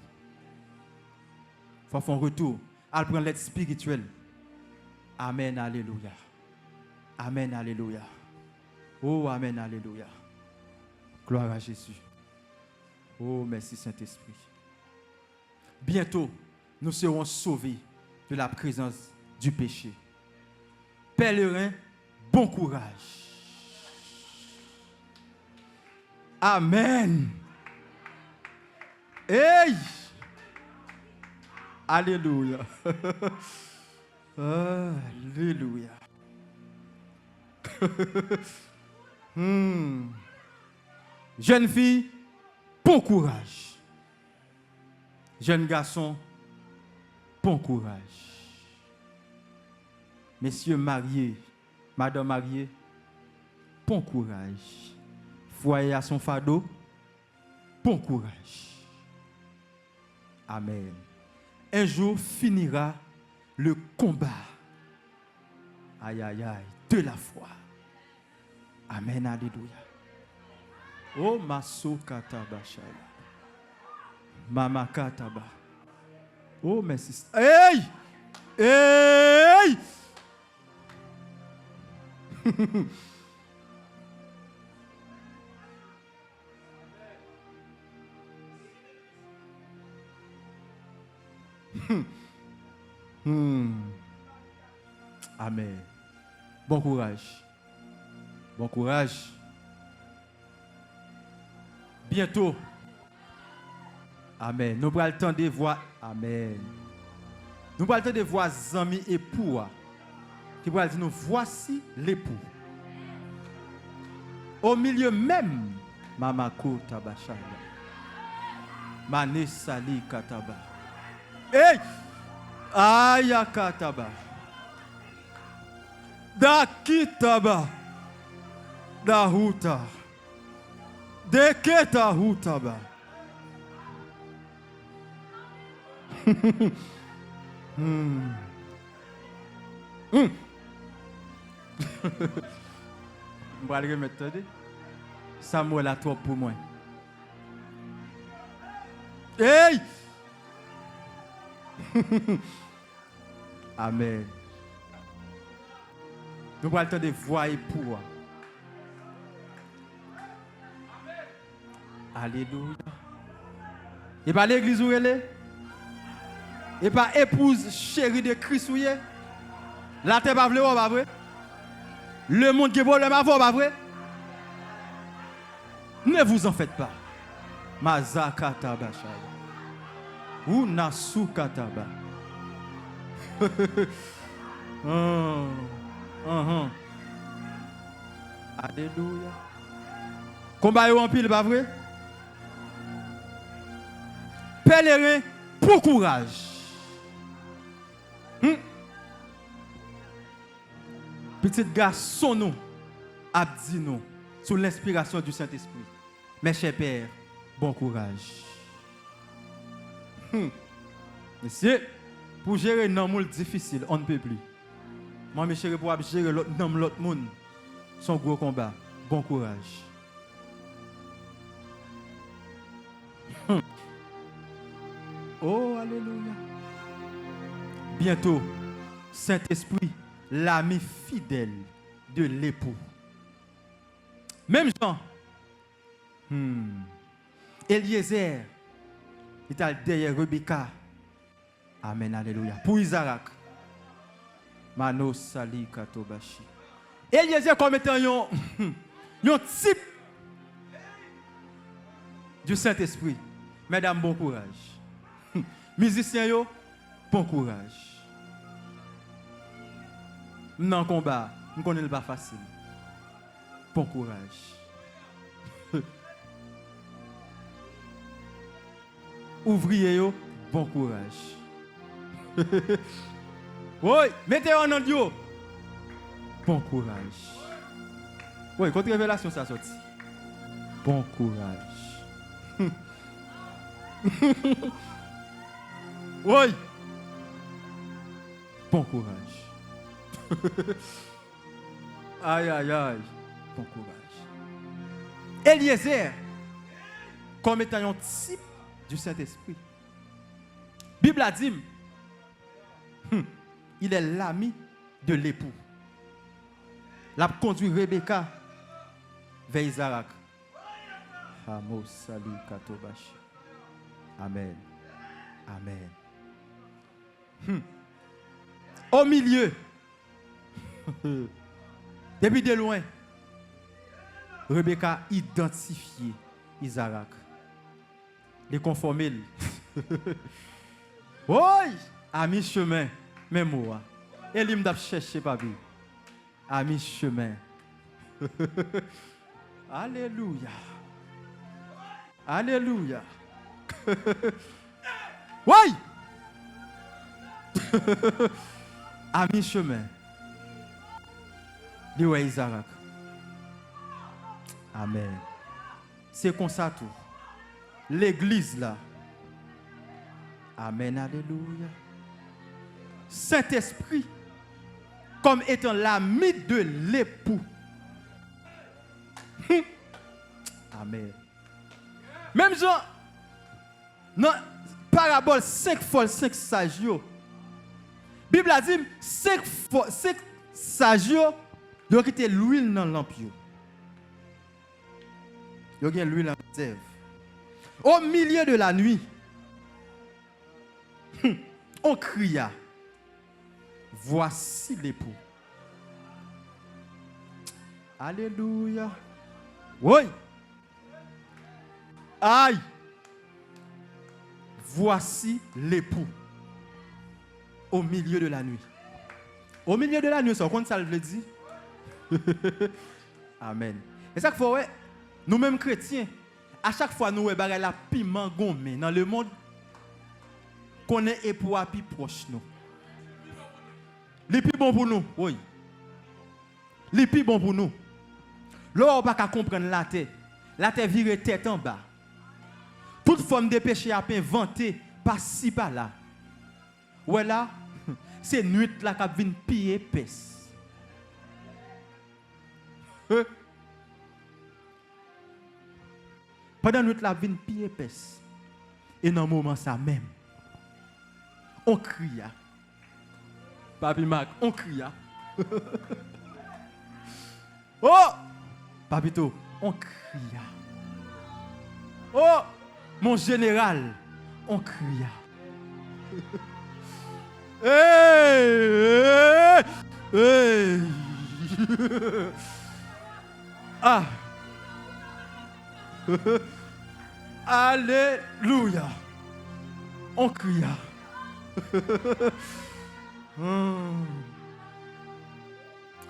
Faut faire un retour, à prendre l'aide spirituelle. Amen, alléluia. Amen, alléluia. Oh, amen, alléluia. Gloire à Jésus. Oh, merci Saint-Esprit. Bientôt, nous serons sauvés de la présence du péché. Pèlerin, bon courage. Amen. Hey! Alléluia. Alléluia. Jeune fille, bon courage. Jeune garçon, bon courage. Messieurs mariés, madame mariée, bon courage. Foyer à son fardeau, bon courage. Amen. Un jour finira le combat. Aïe, aïe, aïe, de la foi. Amen, alléluia. Oh, maso kataba shaya. Mama kataba. Oh, merci. Hey! Hey! Amen. Bon courage. Bon courage. Bientôt. Amen. Nous prenons le temps de voir. Amen. Nous prenons le temps de voir amis et époux. Qui vont dire nous voici l'époux. Au milieu même, Mamako Tabashaya. Mane Sali Kataba. Hey! Ayakataba. Dakitaba. Dahuta. Deketa hutaba. Je vais aller remettre. Samuel a trop pour moi. Hey! Amen. Nous avons le temps de voir et pour. Alléluia. Et pas l'église où elle est. Et pas épouse chérie de Christ où elle est. La terre pas pas vrai. Le monde qui est problème avant pas vrai. Ne vous en faites pas. Mazakata bashaya. Ou nasukataba. Alléluia. Combat en pile, pas vrai? Pèlerin, pour courage. Petit garçon, nous, abdi nous, sous l'inspiration du Saint-Esprit. Mes chers pères, bon courage. Monsieur, pour gérer un homme difficile, on ne peut plus. Moi, mes chéris, pour gérer l'autre monde, son gros combat. Bon courage. Oh, alléluia. Bientôt, Saint-Esprit, l'ami fidèle de l'époux. Même Jean, Eliezer, il est derrière Rebecca. Amen, alléluia. Pour Isaac, Mano Sali Katobashi. Eliezer comme étant un type du Saint-Esprit. Mesdames, bon courage. Musiciens, bon courage. Dans le combat, nous connaissons pas facile. Bon courage. Ouvriers, bon courage. Oui, mettez en audio. Bon courage. Oui, contre révélation, ça sorti. Bon courage. Oui. Bon courage. Aïe, aïe, aïe. Bon courage. Eliezer, comme étant un type du Saint-Esprit. Bible a dit, il est l'ami de l'époux. Il a conduit Rebecca vers Isaac. Amos, salut, Katobashi. Amen. Amen. Au milieu, depuis de loin, Rebecca identifié Isaac. Les conformer. Oui, à mi-chemin, même moi. Et il m'a cherché, papi. À mi-chemin. Alléluia. Alléluia. Oui. À mi-chemin. Il y a Isaac. Amen. C'est comme ça tout. L'église là. Amen, alléluia. Saint-Esprit, comme étant l'ami de l'époux. Amen. Même genre, dans parabole 5 fois 5 sages, la Bible a dit 5 sages, ils ont quitté l'huile dans la lampe. Ils ont l'huile dans la sève. Au milieu de la nuit, on cria, voici l'époux. Alléluia. Oui. Aïe. Voici l'époux. Au milieu de la nuit. Au milieu de la nuit, ça, quand ça le dit. Amen. Et ça qu'il faut, ouais, nous-mêmes chrétiens, à chaque fois nous avons la piment gommé dans le monde, qu'on est époux à plus proche nous. Les plus bon pour nous, oui. Les plus bon pour nous. Là, on ne peut pas comprendre la terre vire tête en bas. Toute forme de péché a été inventée par ci, par là. Ouais là, c'est nuit là qui vient piller épaisse. Pendant nuit là vient piller épaisse. Et dans le moment ça même, on crie. Papi Mac, on crie. Oh! Papito, on crie. Oh! Mon général, on crie. Hey! Hey! Ah! Alléluia! On crie.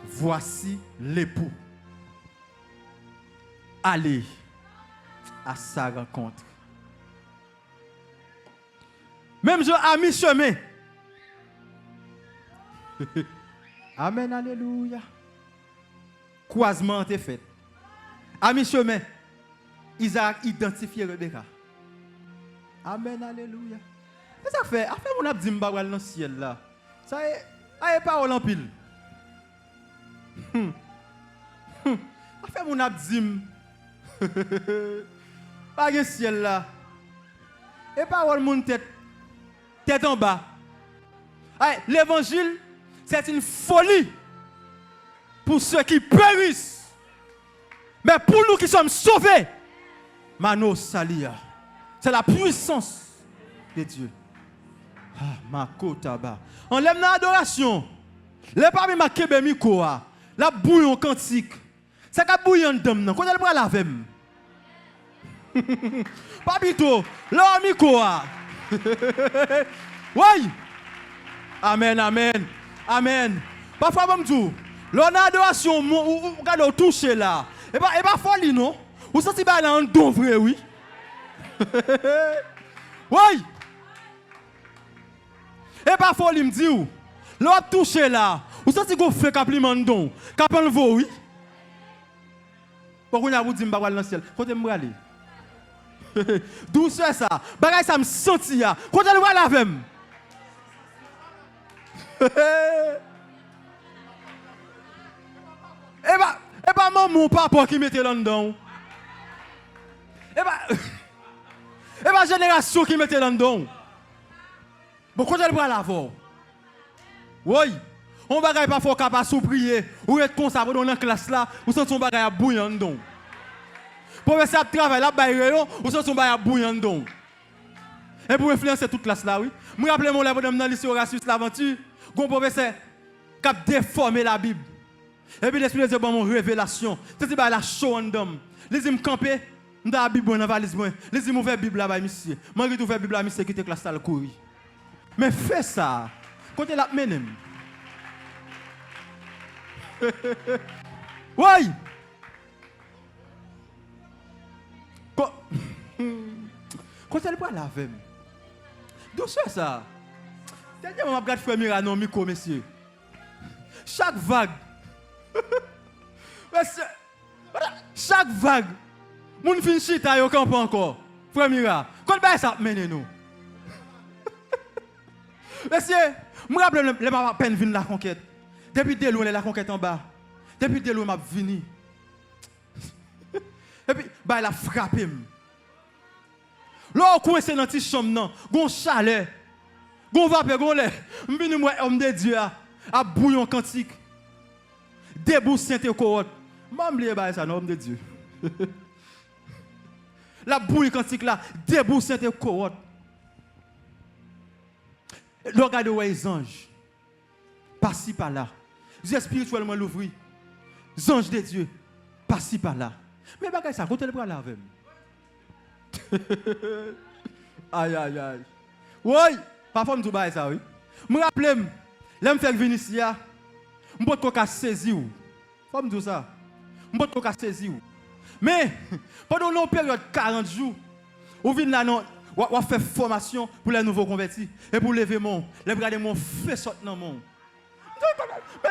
Voici l'époux. Allez à sa rencontre. Même je à mi-chemin. Amen, alléluia. Croisement est fait. À mi-chemin, Isaac identifie Rebecca. Amen, alléluia. Et ça fait, après mon a dit m'babral dans le ciel là. Ça est parole en pile. Après mon a dit pas de ciel là. Et parole mon tête en bas. L'évangile, c'est une folie pour ceux qui périssent. Mais pour nous qui sommes sauvés, Mano Salia, c'est la puissance de Dieu. Ah, Mako Taba. On l'aime dans l'adoration. Les parmi ma kebe mikoa, la bouillon cantique. Ça ka bouillon d'homme, quand elle prend la vem. Papito, la mikoa. Oui. Amen, amen, amen. Parfois, comme tout, l'adoration, ou regarde toucher là. Et pas folie, non? Ou ça, c'est pas un don vrai, oui. Oui. Et pas folie, me dit où? L'on touché là. Vous sentez qu'on fait caplement don. Capel vous, oui. Pourquoi on a vous dit m'ba dans le ciel? Côté m'ba aller. Douceur ça. Bagay ça me senti ya. Côté le voir avec. Et pas mon papa qui mettait là-dedans. Et pas génération qui mettait là-dedans. Bon, quand elle va l'avant. Oui. On bagaille pas fort capable de prier ou être comme ça dans la classe là, ou sent son bagaille à bouillant dedans. Professeur travail là bail rayon, ou sent son bagaille à bouillant dedans. Et pour influencer toute classe là, oui. Moi rappelle mon lèvre dans le lycée Horatius l'aventure, gon professeur qui a déformé la Bible. Et puis l'esprit de Dieu bon mon révélation. C'est ba la show en dom. Les me camper dans la Bible dans valise moi. Les ouvert Bible là bas monsieur. Malgré tout ouvert Bible là monsieur quitter classe là le courir. Mais fais ça. Quand elle a mené. Oui. Quand elle parle avec moi. D'où c'est ça? C'est-à-dire que je regarde frère Mirano micro monsieur. Chaque vague. Chaque vague. Moun fin chita yo camp encore. Frère Mira. Quand ben ça mène nous. Monsieur, je me rappelle les ma peine venir la conquête. Depuis Delou la conquête en bas. Depuis Delou m'a venu. Et puis bah il a frappé. Là on coincé dans petite chambre non, gon chalet. Gon vapeur gon lait. M'vini moi homme de Dieu a bouillon cantique. Debout sainte cohorte. M'oublier bah ça homme de Dieu. La bouille cantique là, debout sainte cohorte. Regardez où les anges. Par-ci par-là. Dieu spirituellement l'ouvrir. Les anges de Dieu. Par-ci par-là. Mais bagay ça, quand elle prend la avec. Aïe aïe aïe. Oui, parfois me dis ça oui. Me rappelle, là me faire venir ici, me peux pas saisir ou. Faut me dire ça. Me peux pas saisir ou. Mais pendant une période 40 jours, ou vient là non, ou faire formation pour les nouveaux convertis et pour lever mon, les regarder mon fait sortir dans mon. Mais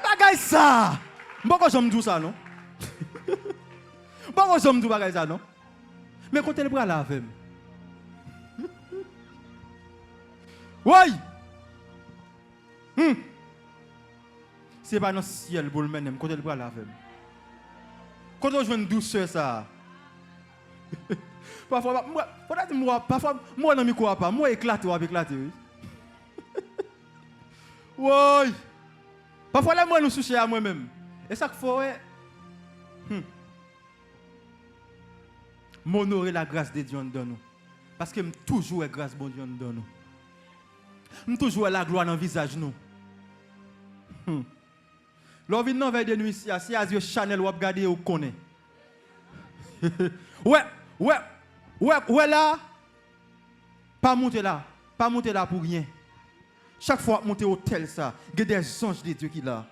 bagay ça. Pourquoi j'aime tout ça non? Pourquoi j'aime tout bagay ça non? Mais quand elle prend la avec. Oui. C'est pas dans le ciel pour le mener quand elle prend la avec. Quand on joue une douceur ça. Parfois moi dans micro pas, moi éclaté ou éclaté oui. Oui. Parfois là moi nous soucier à moi-même. Et ça qu'il faut m'honorer la grâce de Dieu dans nous. Parce que toujours la grâce de Dieu dans nous. Nous toujours la gloire dans le visage nous. Lorsque nous veille de nuit ici, si à Dieu Chanel ou regarder ou connaît. Ouais là. Pas monter là pour rien. Chaque fois monter au tel ça, il y a des anges de Dieu qui là.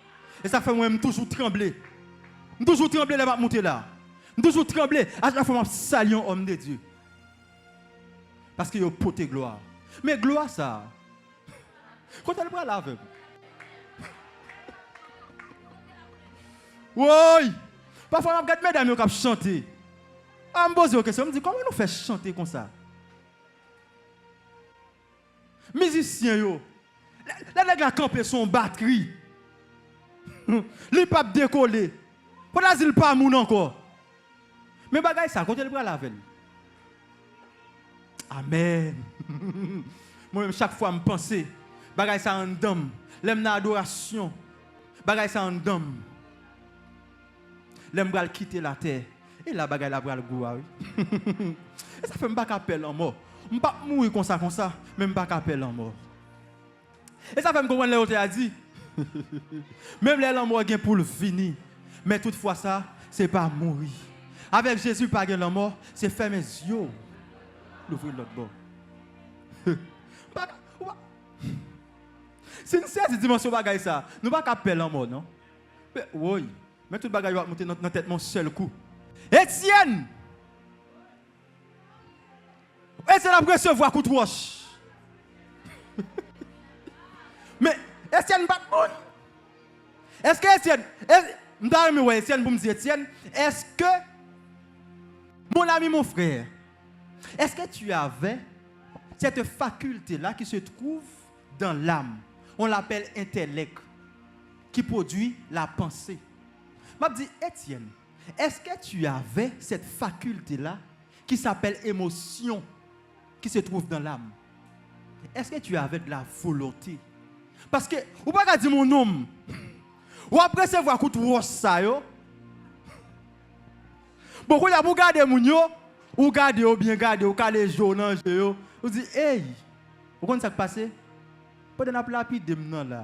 Et ça fait moi toujours trembler. Toujours trembler là monter là. Toujours trembler à chaque fois je salue un homme de Dieu. Parce qu'il y a porté gloire. Mais gloire ça. Quand elle prend la avec. Oui. Parfois je regarde mesdames qui chanter. Je me pose une question, je me dis comment nous fait chanter comme ça? Musiciens yo. Les gars camper son batterie. Les papes décoller. Pourquoi il pas moun encore? Mais bagay ça, quand elle prend la veille. Amen. Moi chaque fois me penser, bagay ça en dame, l'aime dans adoration. Bagay ça en dame. L'aime bral quitter la terre. Et la bagay la bral goua oui. Et ça fait me pas appel en mort. Me pas mourir comme ça, même pas appel en mort. Et ça fait me comprendre l'autre a dit. Même les gens morts pour le finir. Mais toutefois ça, c'est pas mourir. Avec Jésus pas la mort, c'est fermer les yeux. L'ouvrir l'autre bord. C'est une certaine dimension bagay ça. Nous pas qu'appel en mort non. Mais oui, mais tout bagay va monter dans la tête mon seul coup. Étienne. Etienne a recevoir coup de roche. Mais Etienne pas bon. Est-ce que Etienne, Etienne pour me dire Etienne, est-ce que mon ami, mon frère, est-ce que tu avais cette faculté-là qui se trouve dans l'âme? On l'appelle intellect, qui produit la pensée. Je me dis, Etienne, est-ce que tu avais cette faculté-là qui s'appelle émotion, qui se trouve dans l'âme? Est-ce que tu avais de la volonté? Parce que, ou pas dire mon nom, ou après se voir coup de ça yo. Beaucoup y a pour garder mon yo, ou garder ou bien garder ou caler jaune yo. Ou dit hey, vous connaissez ça qui passe? Pas de la lapide maintenant là.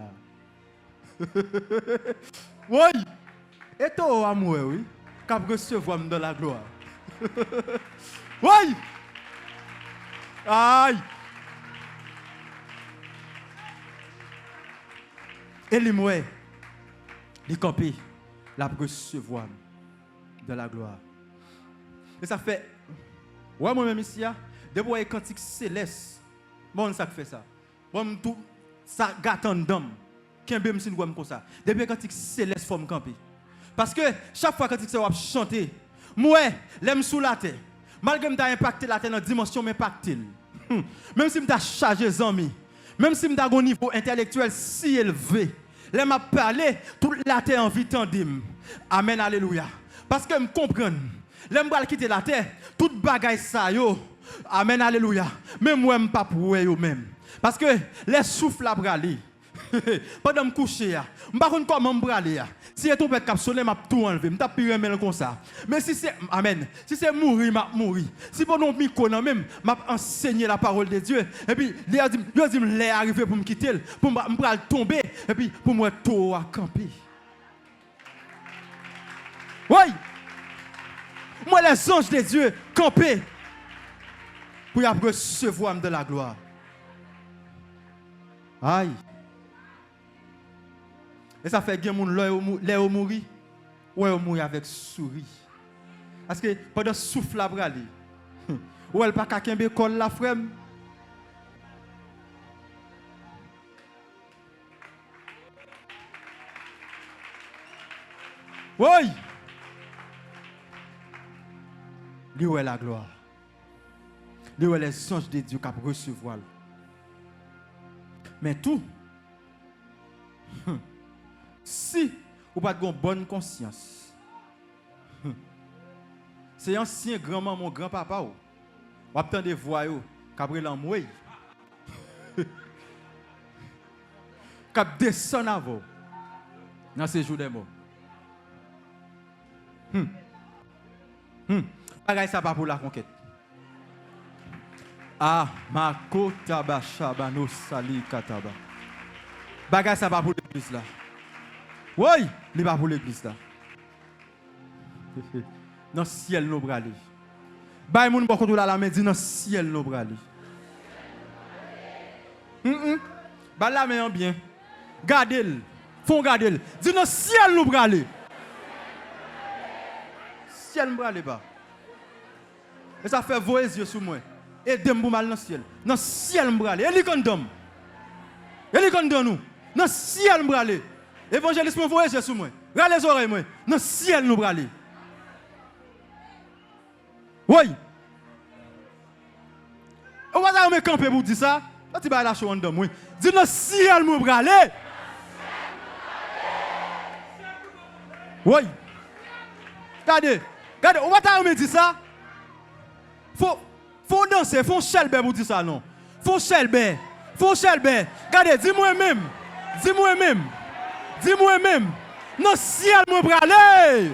Oui. Et toi amour oui, qu'a recevoir dans la gloire. Oui. Aïe. Et les mouets, les campés, la recevoir de la gloire. Et ça fait, ouais, moi-même ici, depuis les cantiques célestes, bon, ça fait ça. Bon, tout ça gâte en dame. Qui est bien si nous comme ça. Depuis les cantiques célestes, faut me camper. Parce que chaque fois que cantique ça va chanter, moi, l'aime sous la terre. Malgré que je impacté la terre dans la dimension, impacté. Même si je suis chargé les amis. Même si je suis à un niveau intellectuel si élevé, je m'a parlé, toute la terre en vie tendim. Amen, alléluia. Parce que je comprends. Je vais quitter la terre, toute bagaille ça yo. Amen, alléluia. Même moi, je ne suis pas pour eux même. Parce que les souffles à braler. Pendant que je couche, je ne sais pas comment je braler. Si je suis cap sonner, je vais tout enlever. Je vais plus comme ça. Mais si c'est amen, si c'est mourir, je vais mourir. Si pendant que je même, je vais enseigner la parole de Dieu. Et puis, il dit, je arrivé pour me quitter, pour me tomber, et puis pour moi tout à camper. Oui! Moi, les anges de Dieu, camper, pour recevoir de la gloire. Aïe! Et ça fait que les gens mourir, ou ils mourir avec souris. Parce que pendant souffle la brali, ou elle pas qu'à colle la frème. Oui! Lui où est la gloire. Lui où est les anges de Dieu qui recevoir. Mais tout, si vous n'avez pas de bonne conscience, c'est ancien grand-maman, grand-papa, vous avez des voix qui ont l'amoué, qui descendent à vous dans ces jours des morts. Bagay ça pas pour la conquête. Ah, ma kotaba shabano sali kataba. Bagay ça pas pour l'église là. Oui, il pas pour l'église là. Dans le ciel nous brali. Bay moun beaucoup la main dit dans le ciel nous brali. Ba la main bien. Gardez-le. Font garder-le. Dis dans le ciel nous brali. Ciel nous brali pas. Et ça fait vos yeux sur moi. Et dem mal dans le ciel. Dans le ciel nous brali. Et li condom. Et li condom nous. Dans le ciel nous brali. Évangélisme vos yeux sur moi. Regardez les oreilles moi. Dans le ciel nous brali. Oui. On va me camper pour dire ça. Tu vas lâcher un dame, oui. Dis dans le ciel nous brali. Oui. Regardez, on va me dire ça. Faut danser, faut chelbe pour dire ça non. Faut chelbe. Regardez, dis-moi même. Non ciel me bralé.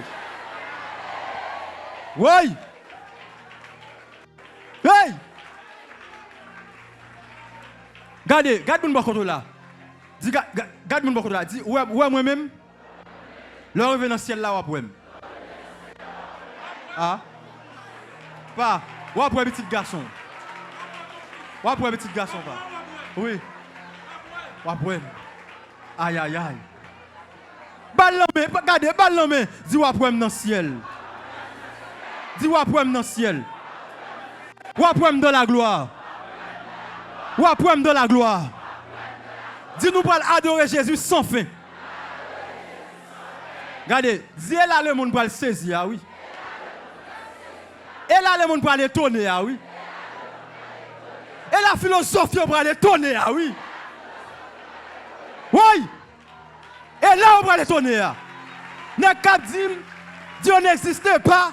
Oui. Hey. Regardez mon bako là. Dis regarde mon bako là. Dis ouais moi-même. Leur revient dans ciel là ou ah. Pas. Ou après petit garçon. Pas. Oui. Ou après. Aïe. Ballon regardez ballon dis ou après dans ciel. Ou après dans Ou après dans la gloire. Dis-nous pour adorer Jésus sans fin. Regardez, dis là le monde pour le saisir, oui. Et là le monde pour l'étonner, oui. Et la philosophie pour l'étonner, oui. Oui. Et là on va l'étonner. Ne cap dit Dieu n'existait pas.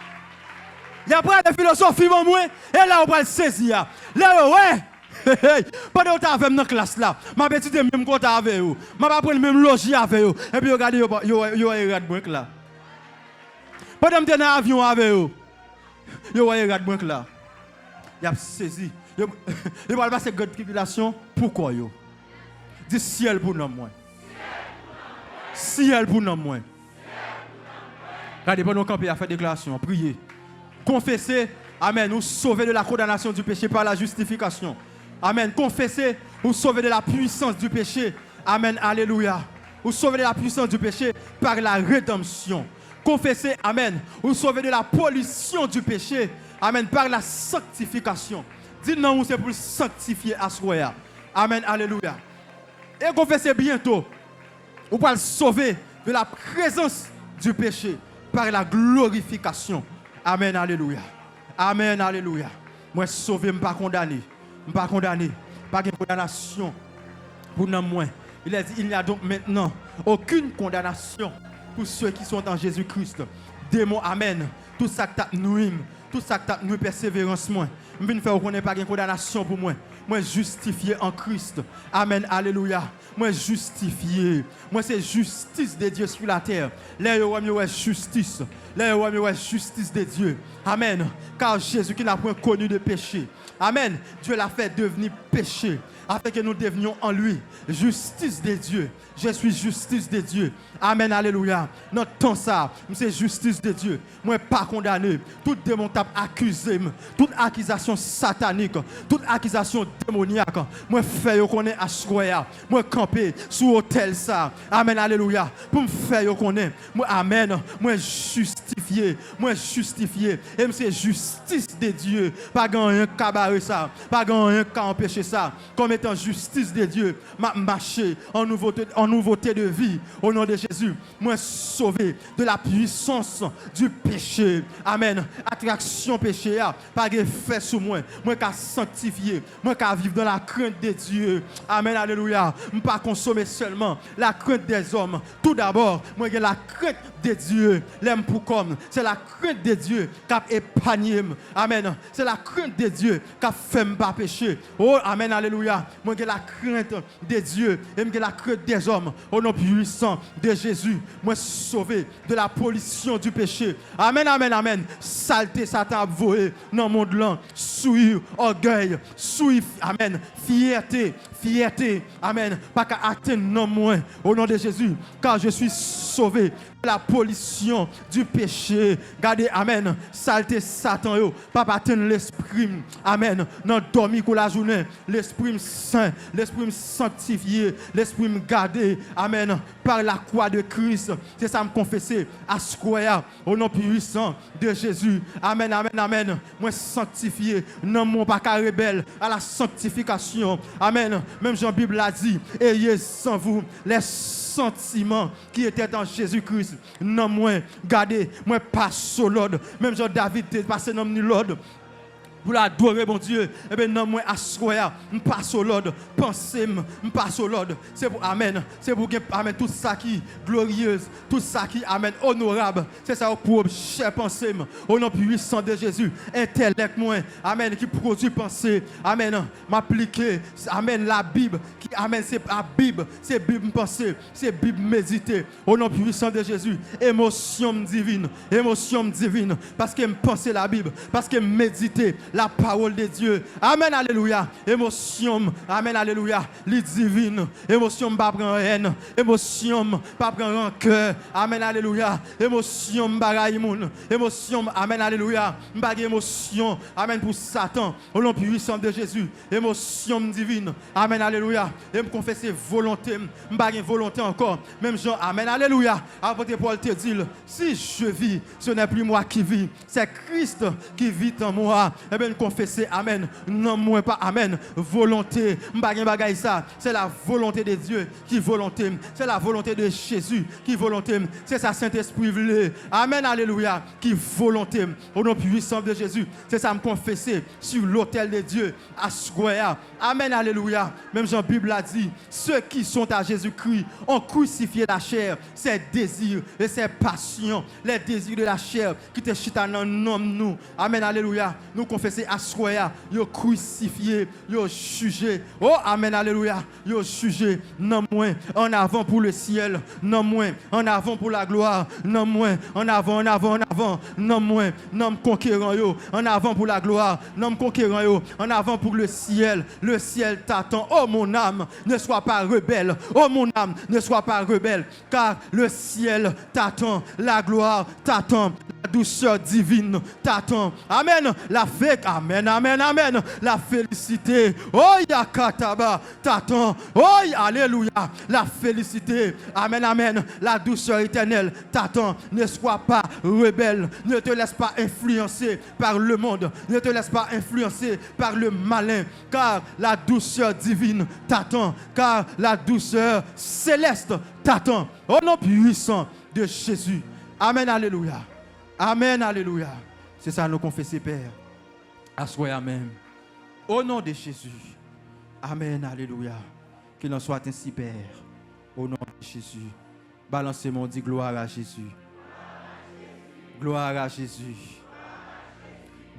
Il y a pas de philosophie en moi et là on va le saisir. Là ouais. Pendant que tu avais dans classe là, ma petite même côté avec vous. M'a pas prendre même logis avec vous. Et puis regardez yo regarde moi là. Pendant que tu dans avion avec vous. Yo regarde moi là. Il a saisi. Il va passer grande tribulation pourquoi yo? Dis ciel pour nous moi. Ciel pour nous moi. Regardez pendant camper a fait déclaration, priez. Confessez, amen, nous sauver de la condamnation du péché par la justification. Amen. Confessez, vous sauver de la puissance du péché. Amen. Alléluia. Vous sauver de la puissance du péché par la rédemption. Confessez, amen. Vous sauver de la pollution du péché. Amen. Par la sanctification. Dites non, c'est pour sanctifier à soi. Amen. Alléluia. Et confessez bientôt. Vous pouvez sauver de la présence du péché par la glorification. Amen. Alléluia. Amen. Alléluia. Moi, sauvé, je ne suis pas condamné. Je ne suis pas condamné. Pas de condamnation pour nous. Il a dit, il n'y a donc maintenant aucune condamnation pour ceux qui sont en Jésus-Christ. Démon, amen. Tout ça que tu as nous, tout ça que tu as nous, persévérance, moi. Je ne faire reconnaître pas de condamnation pour moi. Moi, justifié en Christ. Amen. Alléluia. Moi, justifié. Moi, c'est justice de Dieu sur la terre. Là, il y a justice. Là, il y a justice de Dieu. Amen. Car Jésus qui n'a point connu de péché. Amen. Dieu l'a fait devenir péché. Afin que nous devenions en lui justice de Dieu. Je suis justice de Dieu. Amen, alléluia. Dans temps ça, c'est justice de Dieu. Moi, pas condamné. Tout démon t'a accusé. Toute accusation satanique. Toute accusation démoniaque. Moi, faire connaître à Square. Moi, camper sous hôtel ça. Amen, alléluia. Pour me faire connaître. Moi, amen. Moi, justifié. Moi, justifié. Et c'est justice de Dieu. Pas rien cabaret ça. Pas rien qu'à empêcher ça. Comme étant justice de Dieu, m'a marché en nouveauté de vie au nom de Jésus. Moi sauvé de la puissance du péché. Amen. Attraction péché pas de fait sur moi. Moi qu'à sanctifier, moi qu'à vivre dans la crainte de Dieu. Amen. Alléluia. Pas consommer seulement la crainte des hommes. Tout d'abord, moi j'ai la crainte de Dieu. L'aime pour comme c'est la crainte de Dieu qui a épargné. Amen. C'est la crainte de Dieu qui a fait pas pécher. Oh amen. Alléluia. Moi j'ai la crainte de Dieu et j'ai la crainte des hommes au nom puissant de Jésus. Moi sauvé de la pollution du péché. Amen, amen, amen. Saleté Satan a volé dans le monde là. Souillure, orgueil, souillure, amen. Fierté, amen. Pas qu'à atteindre non moins au nom de Jésus. Car je suis sauvé de la pollution du péché. Gardez, amen. Saleté Satan, yo. Pas atteindre l'esprit, amen. Non dormir pour la journée. L'esprit saint, l'esprit sanctifié, l'esprit gardé, amen. Par la croix de Christ. C'est ça me confesser à square au nom puissant de Jésus. Amen, amen, amen. Moi sanctifié, non mon pas qu'à rebelle à la sanctification. Amen. Même Jean-Bible l'a dit, ayez sans vous les sentiments qui étaient en Jésus-Christ. Non, moi, gardez, moi, pas sur l'ordre. Même Jean-David est passé dans l'ordre. Pour l'adorer, mon Dieu, et bien non, moi, assoya, je passe au Lord, pensez, je passe au Lord. C'est pour, amen, c'est pour que, amen, tout ça qui est glorieuse, tout ça qui, amen, honorable, c'est ça pour cher penser, au nom puissant de Jésus, intellect, moi, amen, qui produit pensée, amen, m'appliquer, amen, la Bible, qui, amen, c'est la Bible, c'est Bible pensée, c'est Bible méditer, au nom puissant de Jésus, émotion divine, parce que me penser la Bible, parce que méditer la parole de Dieu. Amen, alléluia. Émotion, amen, alléluia. Les divines. Émotion, pas prendre haine. Émotion, pas prendre rancœur. Amen, alléluia. Émotion, bagaille moun. Émotion, amen, alléluia. Pas émotion, amen, pour Satan. Au nom puissant de Jésus. Émotion divine. Amen, alléluia. Et me confesser volonté. Pas volonté encore. Même Jean, amen, alléluia. Apôtre Paul te dit, si je vis, ce n'est plus moi qui vis. C'est Christ qui vit en moi. bien confesser, amen. Non, moi pas, amen. Volonté, bagay ça, c'est la volonté de Dieu qui volonté, c'est la volonté de Jésus qui volonté, c'est sa Saint-Esprit voulait. Amen, alléluia, qui volonté. Au nom puissant de Jésus, c'est ça me confesser sur l'autel de Dieu, à Square. Amen, alléluia. Même Jean Bible a dit, ceux qui sont à Jésus-Christ ont crucifié la chair, ses désirs et ses passions, les désirs de la chair qui te chita dans nom nous. Amen, alléluia. Nous confesser à Square, yo crucifié, yo jugé. Oh, amen, alléluia. Yo jugé, non moins, en avant pour le ciel, non moins, en avant pour la gloire, non moins, en avant, non moins, non conquérant yo, en avant pour la gloire, non conquérant yo, en avant pour le ciel t'attend. Oh mon âme, ne sois pas rebelle. Oh mon âme, ne sois pas rebelle, car le ciel t'attend, la gloire t'attend, la douceur divine t'attend. Amen. La fête, amen, amen, amen. La félicité, oh yakataba, t'attend. Oh alléluia, la félicité, amen, amen. La douceur éternelle t'attend. Ne sois pas rebelle, ne te laisse pas influencer par le monde, ne te laisse pas influencer par le malin, car la douceur divine t'attend, car la douceur céleste t'attend. Au nom puissant de Jésus. Amen, alléluia. Amen, alléluia. C'est ça nous confesser, Père. Assoyez, amen. Au nom de Jésus. Amen, alléluia. Qu'il en soit ainsi, Père. Au nom de Jésus. Balancez-moi, dit gloire à Jésus. Gloire à Jésus.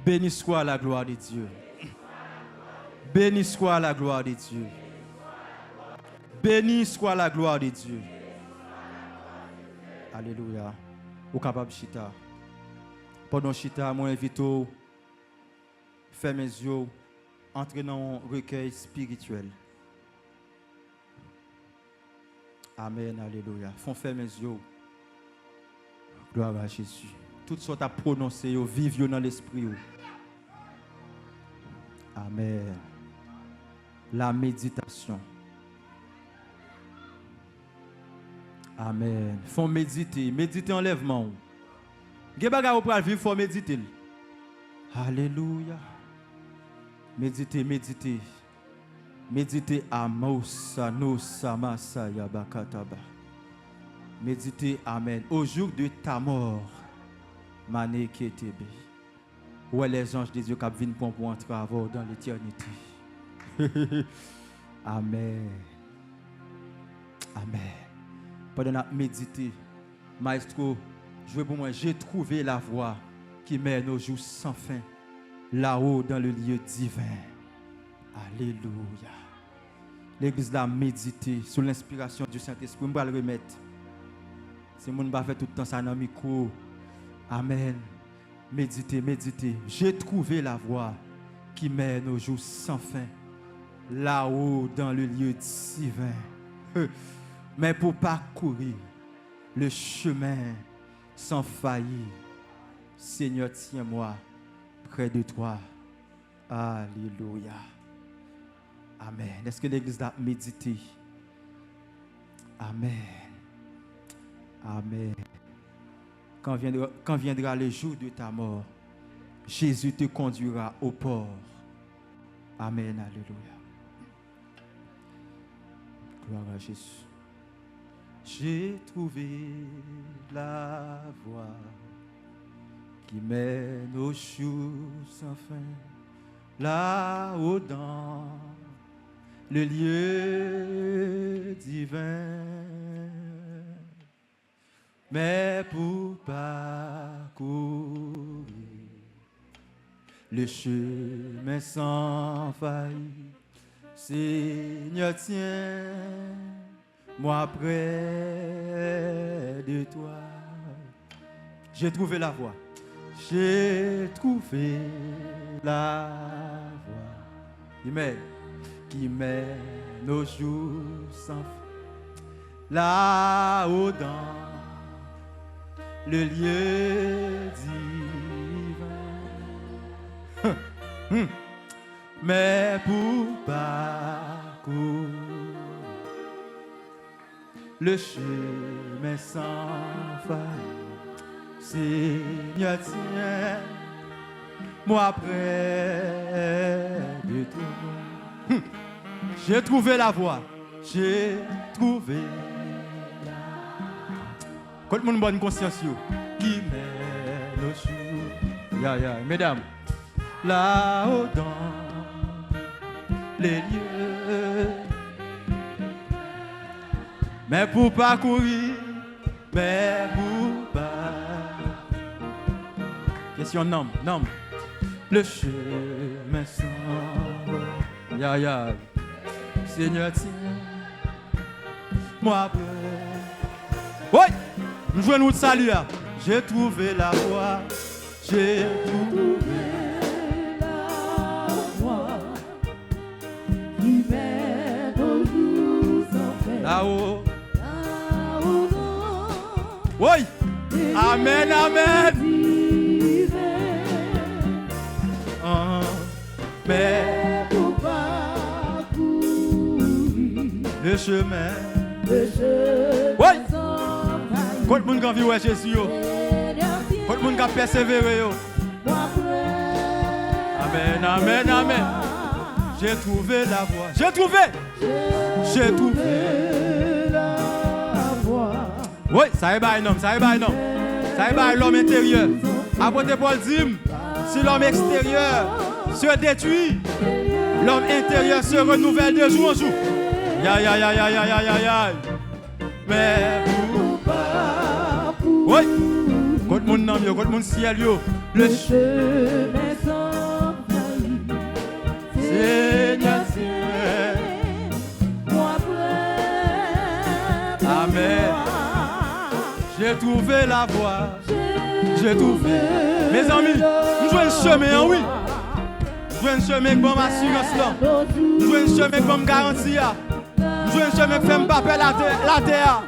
Béni soit la gloire de Dieu. Béni soit la gloire de Dieu. Béni soit la gloire de Dieu. Alléluia. Au capable chita. Pendant chita, moi invite à faire mes yeux, entrer dans un recueil spirituel. Amen, alléluia. Font faire mes yeux. Gloire à Jésus. Toutes sortes à prononcer, vivre dans l'esprit. Amen. La méditation. Amen. Faut méditer. Méditer enlèvement. Ge bagay ou pral vivre, faut méditer. Alléluia. Méditer, méditer. Méditer à Moussa, Nosa, Massa, Yabakataba. Méditer, amen. Au jour de ta mort, Mané Ketebe. Où est les anges de Dieu qui viennent pour entrer dans l'éternité. Amen. Amen. Pendant que nous méditer, maestro, jouez pour moi, j'ai trouvé la voie qui mène aux jours sans fin, là-haut dans le lieu divin. Alléluia. L'église a médité sous l'inspiration du Saint-Esprit. Je vais le remettre. Si je ne vais faire tout le temps ça dans le micro. Amen. Méditez, méditez. J'ai trouvé la voie qui mène aux jours sans fin, là-haut dans le lieu divin. Mais pour parcourir le chemin sans faillir, Seigneur, tiens-moi près de toi. Alléluia. Amen. Est-ce que l'église a médité? Amen. Amen. Quand viendra le jour de ta mort, Jésus te conduira au port. Amen. Alléluia. Gloire à Jésus. J'ai trouvé la voie qui mène aux jours sans fin, là-haut dans le lieu divin. Mais pour parcourir le chemin sans faille, Seigneur, tiens-moi près de toi. J'ai trouvé la voie. J'ai trouvé la voie. Amen. Qui mène nos jours sans fin, là-haut dans le lieu divin. Mais pour parcourir le chemin sans faille, Seigneur, moi près de toi. J'ai trouvé la voie, j'ai trouvé. Quand le monde bonne conscience qui met nos jours, mesdames, là-haut dans les lieux, mais pour parcourir, mais pour pas. Question nom. Le chemin semble, Seigneur, tiens, moi près. Oui, nous jouons notre salut. J'ai trouvé la voie, j'ai trouvé la voie qui mène au jour sans fin. Là-haut. Oui, amen, amen. Mais pour parcourir le chemin. Oui. Quand le monde a vu Jésus, quand le monde a persévéré. Amen. J'ai trouvé la voie. J'ai trouvé la voie. Oui, ça est bien non. Ça est bien l'homme intérieur. Apôtre Paul dit, si l'homme extérieur se détruit, l'homme intérieur se renouvelle de jour en jour. Mais oui, quand le monde n'a mieux, quand le monde ciel, le chemin sans faillir. Seigneur, moi près. Amen. J'ai trouvé la voie. J'ai trouvé. Mes amis, nous jouons un chemin, oui. Nous jouons un chemin comme assurance là. Nous jouons un chemin comme garantie. Nous jouons un chemin qui fait me pas peur la terre.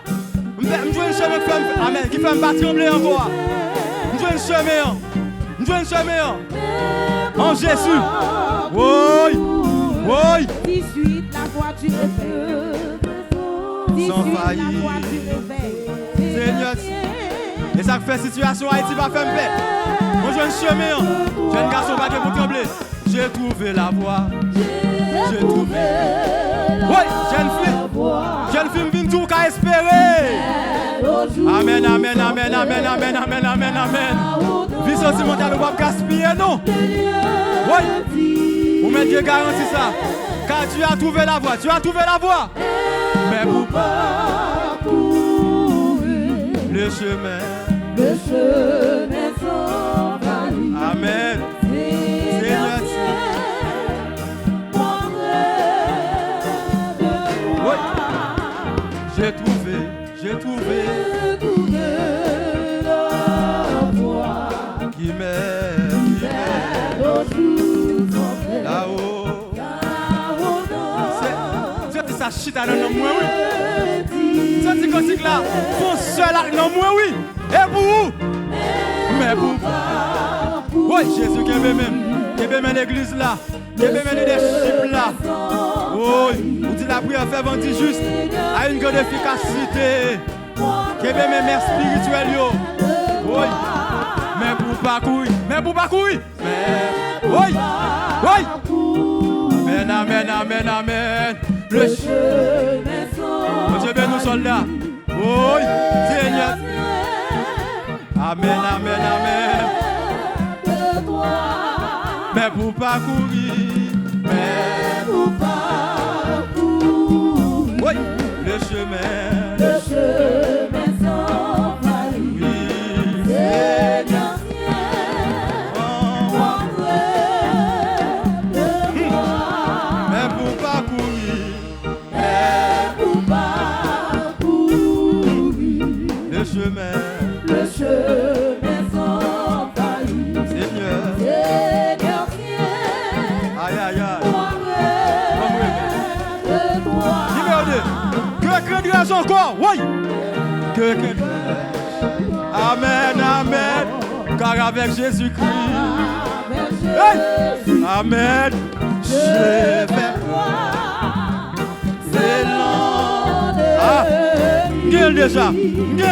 Nous jouons un chemin qui fait me pas trembler encore. Nous jouons un chemin. En Jésus. Oui. Qui suit la voie du réveil. Sans faillir. Seigneur. Et ça fait situation Haïti va faire paix. Moi je un chemin. Jeune garçon pas pour trembler. J'ai trouvé la voie. J'ai trouvé. Oui, jeune fille vient tout qu'à espérer. Amen. Vie sentimentale ou pas gaspiller non. Oui. Vous mettez Dieu garantit ça. Car tu as trouvé la voie. Mais pour parcourir le chemin sans faillir. Amen. Seigneur, oui. J'ai trouvé la voie qui mène là-haut. C'est ça chita dans moi, oui. Ça dit que là, font seul dans moi, oui. Et pour où? Mais pour oui, Jésus qui est même l'église là, qui est même les disciples là. Oui, vous dites la prière fait vendir juste à une grande efficacité. Qui est même mère spirituelle yo. Oui, mais pour parcourir. Oui. Amen. Le chemin sans. Dieu bénit nos soldats. Oui, Seigneur. Amen. Mais pour parcourir. Oui, le chemin sans faillir. Oui, Seigneur. Mais pour parcourir. Le chemin sans faillir. Seigneur. Aïe. Numéro 2. Que craindrais-je encore? Oui. Que craindrais-je? Amen. Car avec Jésus-Christ. Hey. Amen. Je vais voir. C'est l'an.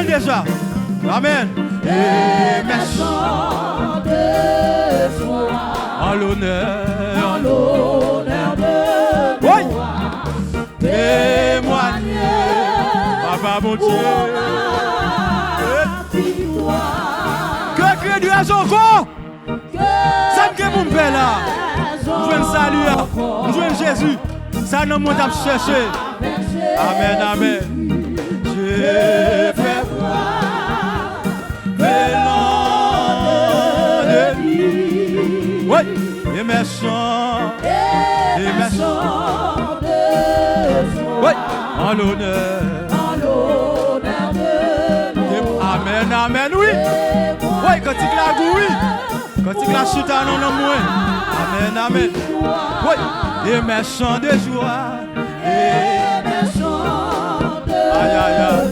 Déjà. Amen. Et mes chants de joie. en l'honneur de oui. gloire. Témoigner, Papa mon Dieu. Que crée Dieu à son corps. Ça me fait mon père là. Je veux un salut, je veux un Jésus. Ça nous monte à chercher. Amen, amen. J'ai fait voir l'élan de vie. Oui, et mes chants, oui, en l'honneur de amen, amen, oui. Oui, quand il la oui. Quand il la chute, non, non, moi. Amen, amen. Oui, et mes chants de joie. Et mes chants de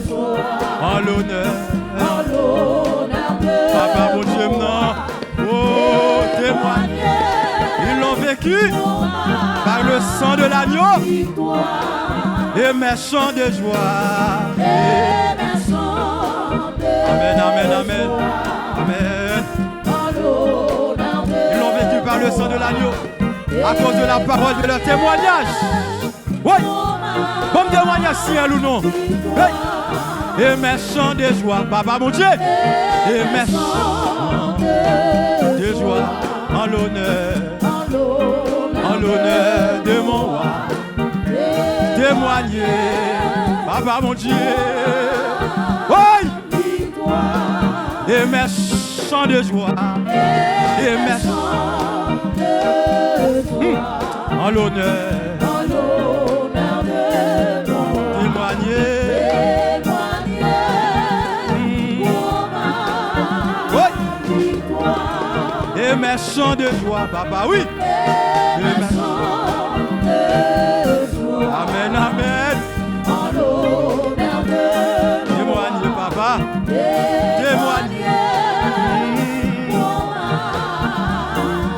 joie. En l'honneur de Papa, mon Dieu, non. Oh, témoigne. Ils l'ont vécu par le sang de l'agneau. Et mes chants de joie. Amen, amen, amen. Amen. Ils l'ont vécu par le sang de l'agneau. À cause de la parole de leur témoignage. Oui. Bon témoignage si elle ou non. Hey. Et mes chants de joie. Papa mon Dieu. Et mes chants de joie. En l'honneur de mon roi. Témoigner, Papa mon Dieu. Oui. Et mes chants de joie. Et mes chants de joie. En l'honneur de mon témoigner. Oui. Et mes chants de joie, Papa, oui. Et mes chants de joie. Amen, amen. En l'honneur de témoigner, Papa. Témoigner.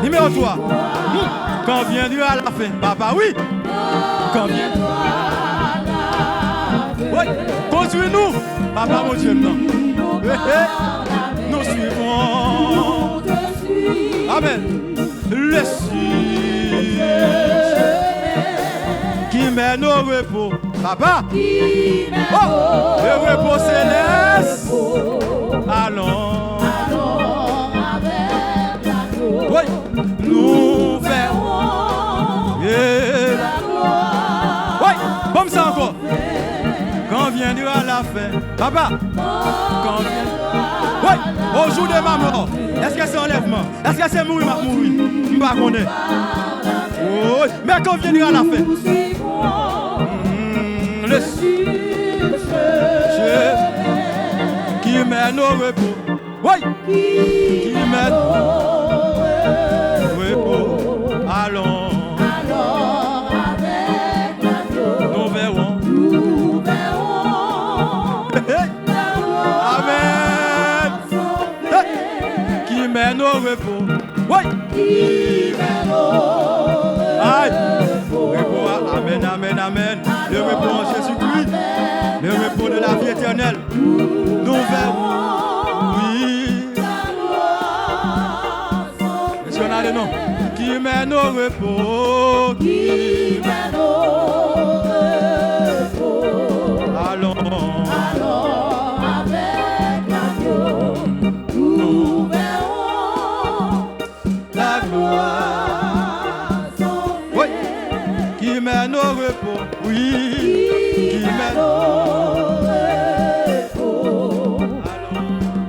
Numéro 3. Quand vient Dieu à la fin, Papa, oui. Quand vient Dieu à la fin. Oui. Conduis-nous, Papa, mon Dieu, non. Nous suivons. Amen. Le qui mène au repos. Papa. Oh, le repos céleste. Allons avec la gloire. Oui. Nous verrons la gloire. Oui. Comme ça encore. Quand vient Dieu à la fin. Papa. Quand vient. Oui. Au jour de ma mort. Est-ce que c'est enlèvement? Est-ce que c'est mourir? Je ne sais pas. Oh, mais quand vient Dieu à la fin. Le qui mène au repos. Oui. Qui mène au repos. Allons avec la gloire. Nous verrons. Amen. Qui mène au repos. Oui. Qui mène au repos. Amen, amen, amen. Le repos en Jésus-Christ. Le repos de la vie éternelle. Nous verrons. Oui. Est-ce qu'on a le nom? Qui mène au repos. Qui mène au repos. Allons avec la gloire. Nous verrons la gloire. Oui. Qui mène au repos. Oui. Qui mène au repos.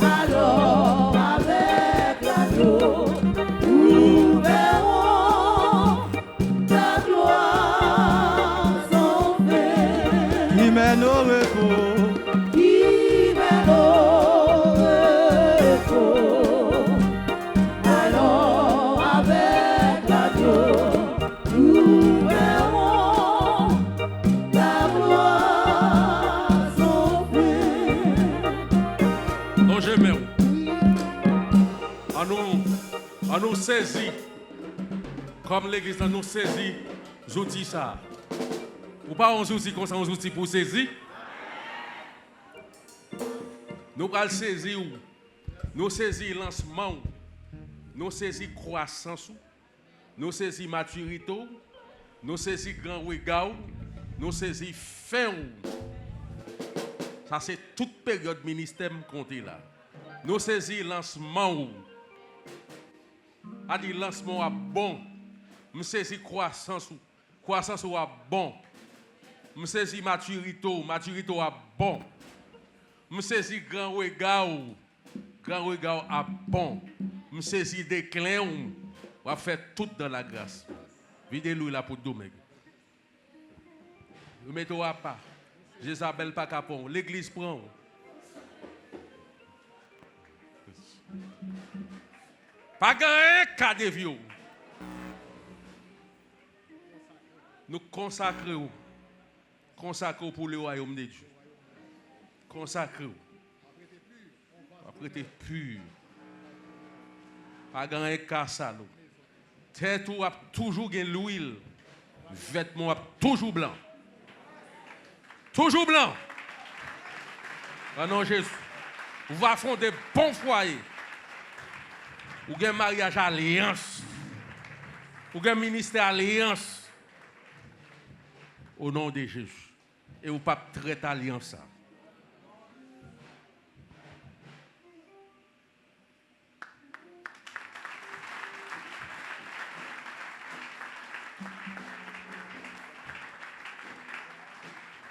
Allons avec la gloire. Nous verrons la gloire sans fin. Qui mène au repos. Qui mène au repos. Allons avec la gloire. Nous verrons la gloire sans fin. Non, j'aime. À nous saisir, comme l'église nous saisit, outils ça. Ou pas un outil comme ça, un outil pour saisir. Nous allons saisir, nous saisir lancement, nous saisir croissance, nous saisissons maturité, nous saisissons grand regard, nous saisissons fin. Ça, c'est toute période ministère compté là. Nous saisissons lancement. A dit lancement à bon. Nous saisissons croissance. Croissance à bon. Nous saisissons maturité à bon. Nous saisissons grand regard à bon. Nous saisissons déclin. On va faire tout dans la grâce. Videz-lui là pour Domingue. Nous mettons à part. Jézabel pas capon. L'église prend. Pas gagner cas de vieux. Nous consacrons pour le royaume de Dieu. Consacrons. Après pur. Pas gagner cas salaud. Tête ou a toujours gen l'huile. Vêtements a toujours blanc. Toujours blanc. Ah non Jésus. Vous va fonder bons foyers. Ou gen mariage alliance. Ou gen ministère alliance. Au nom de Jésus. Et vous pas traiter alliance ça.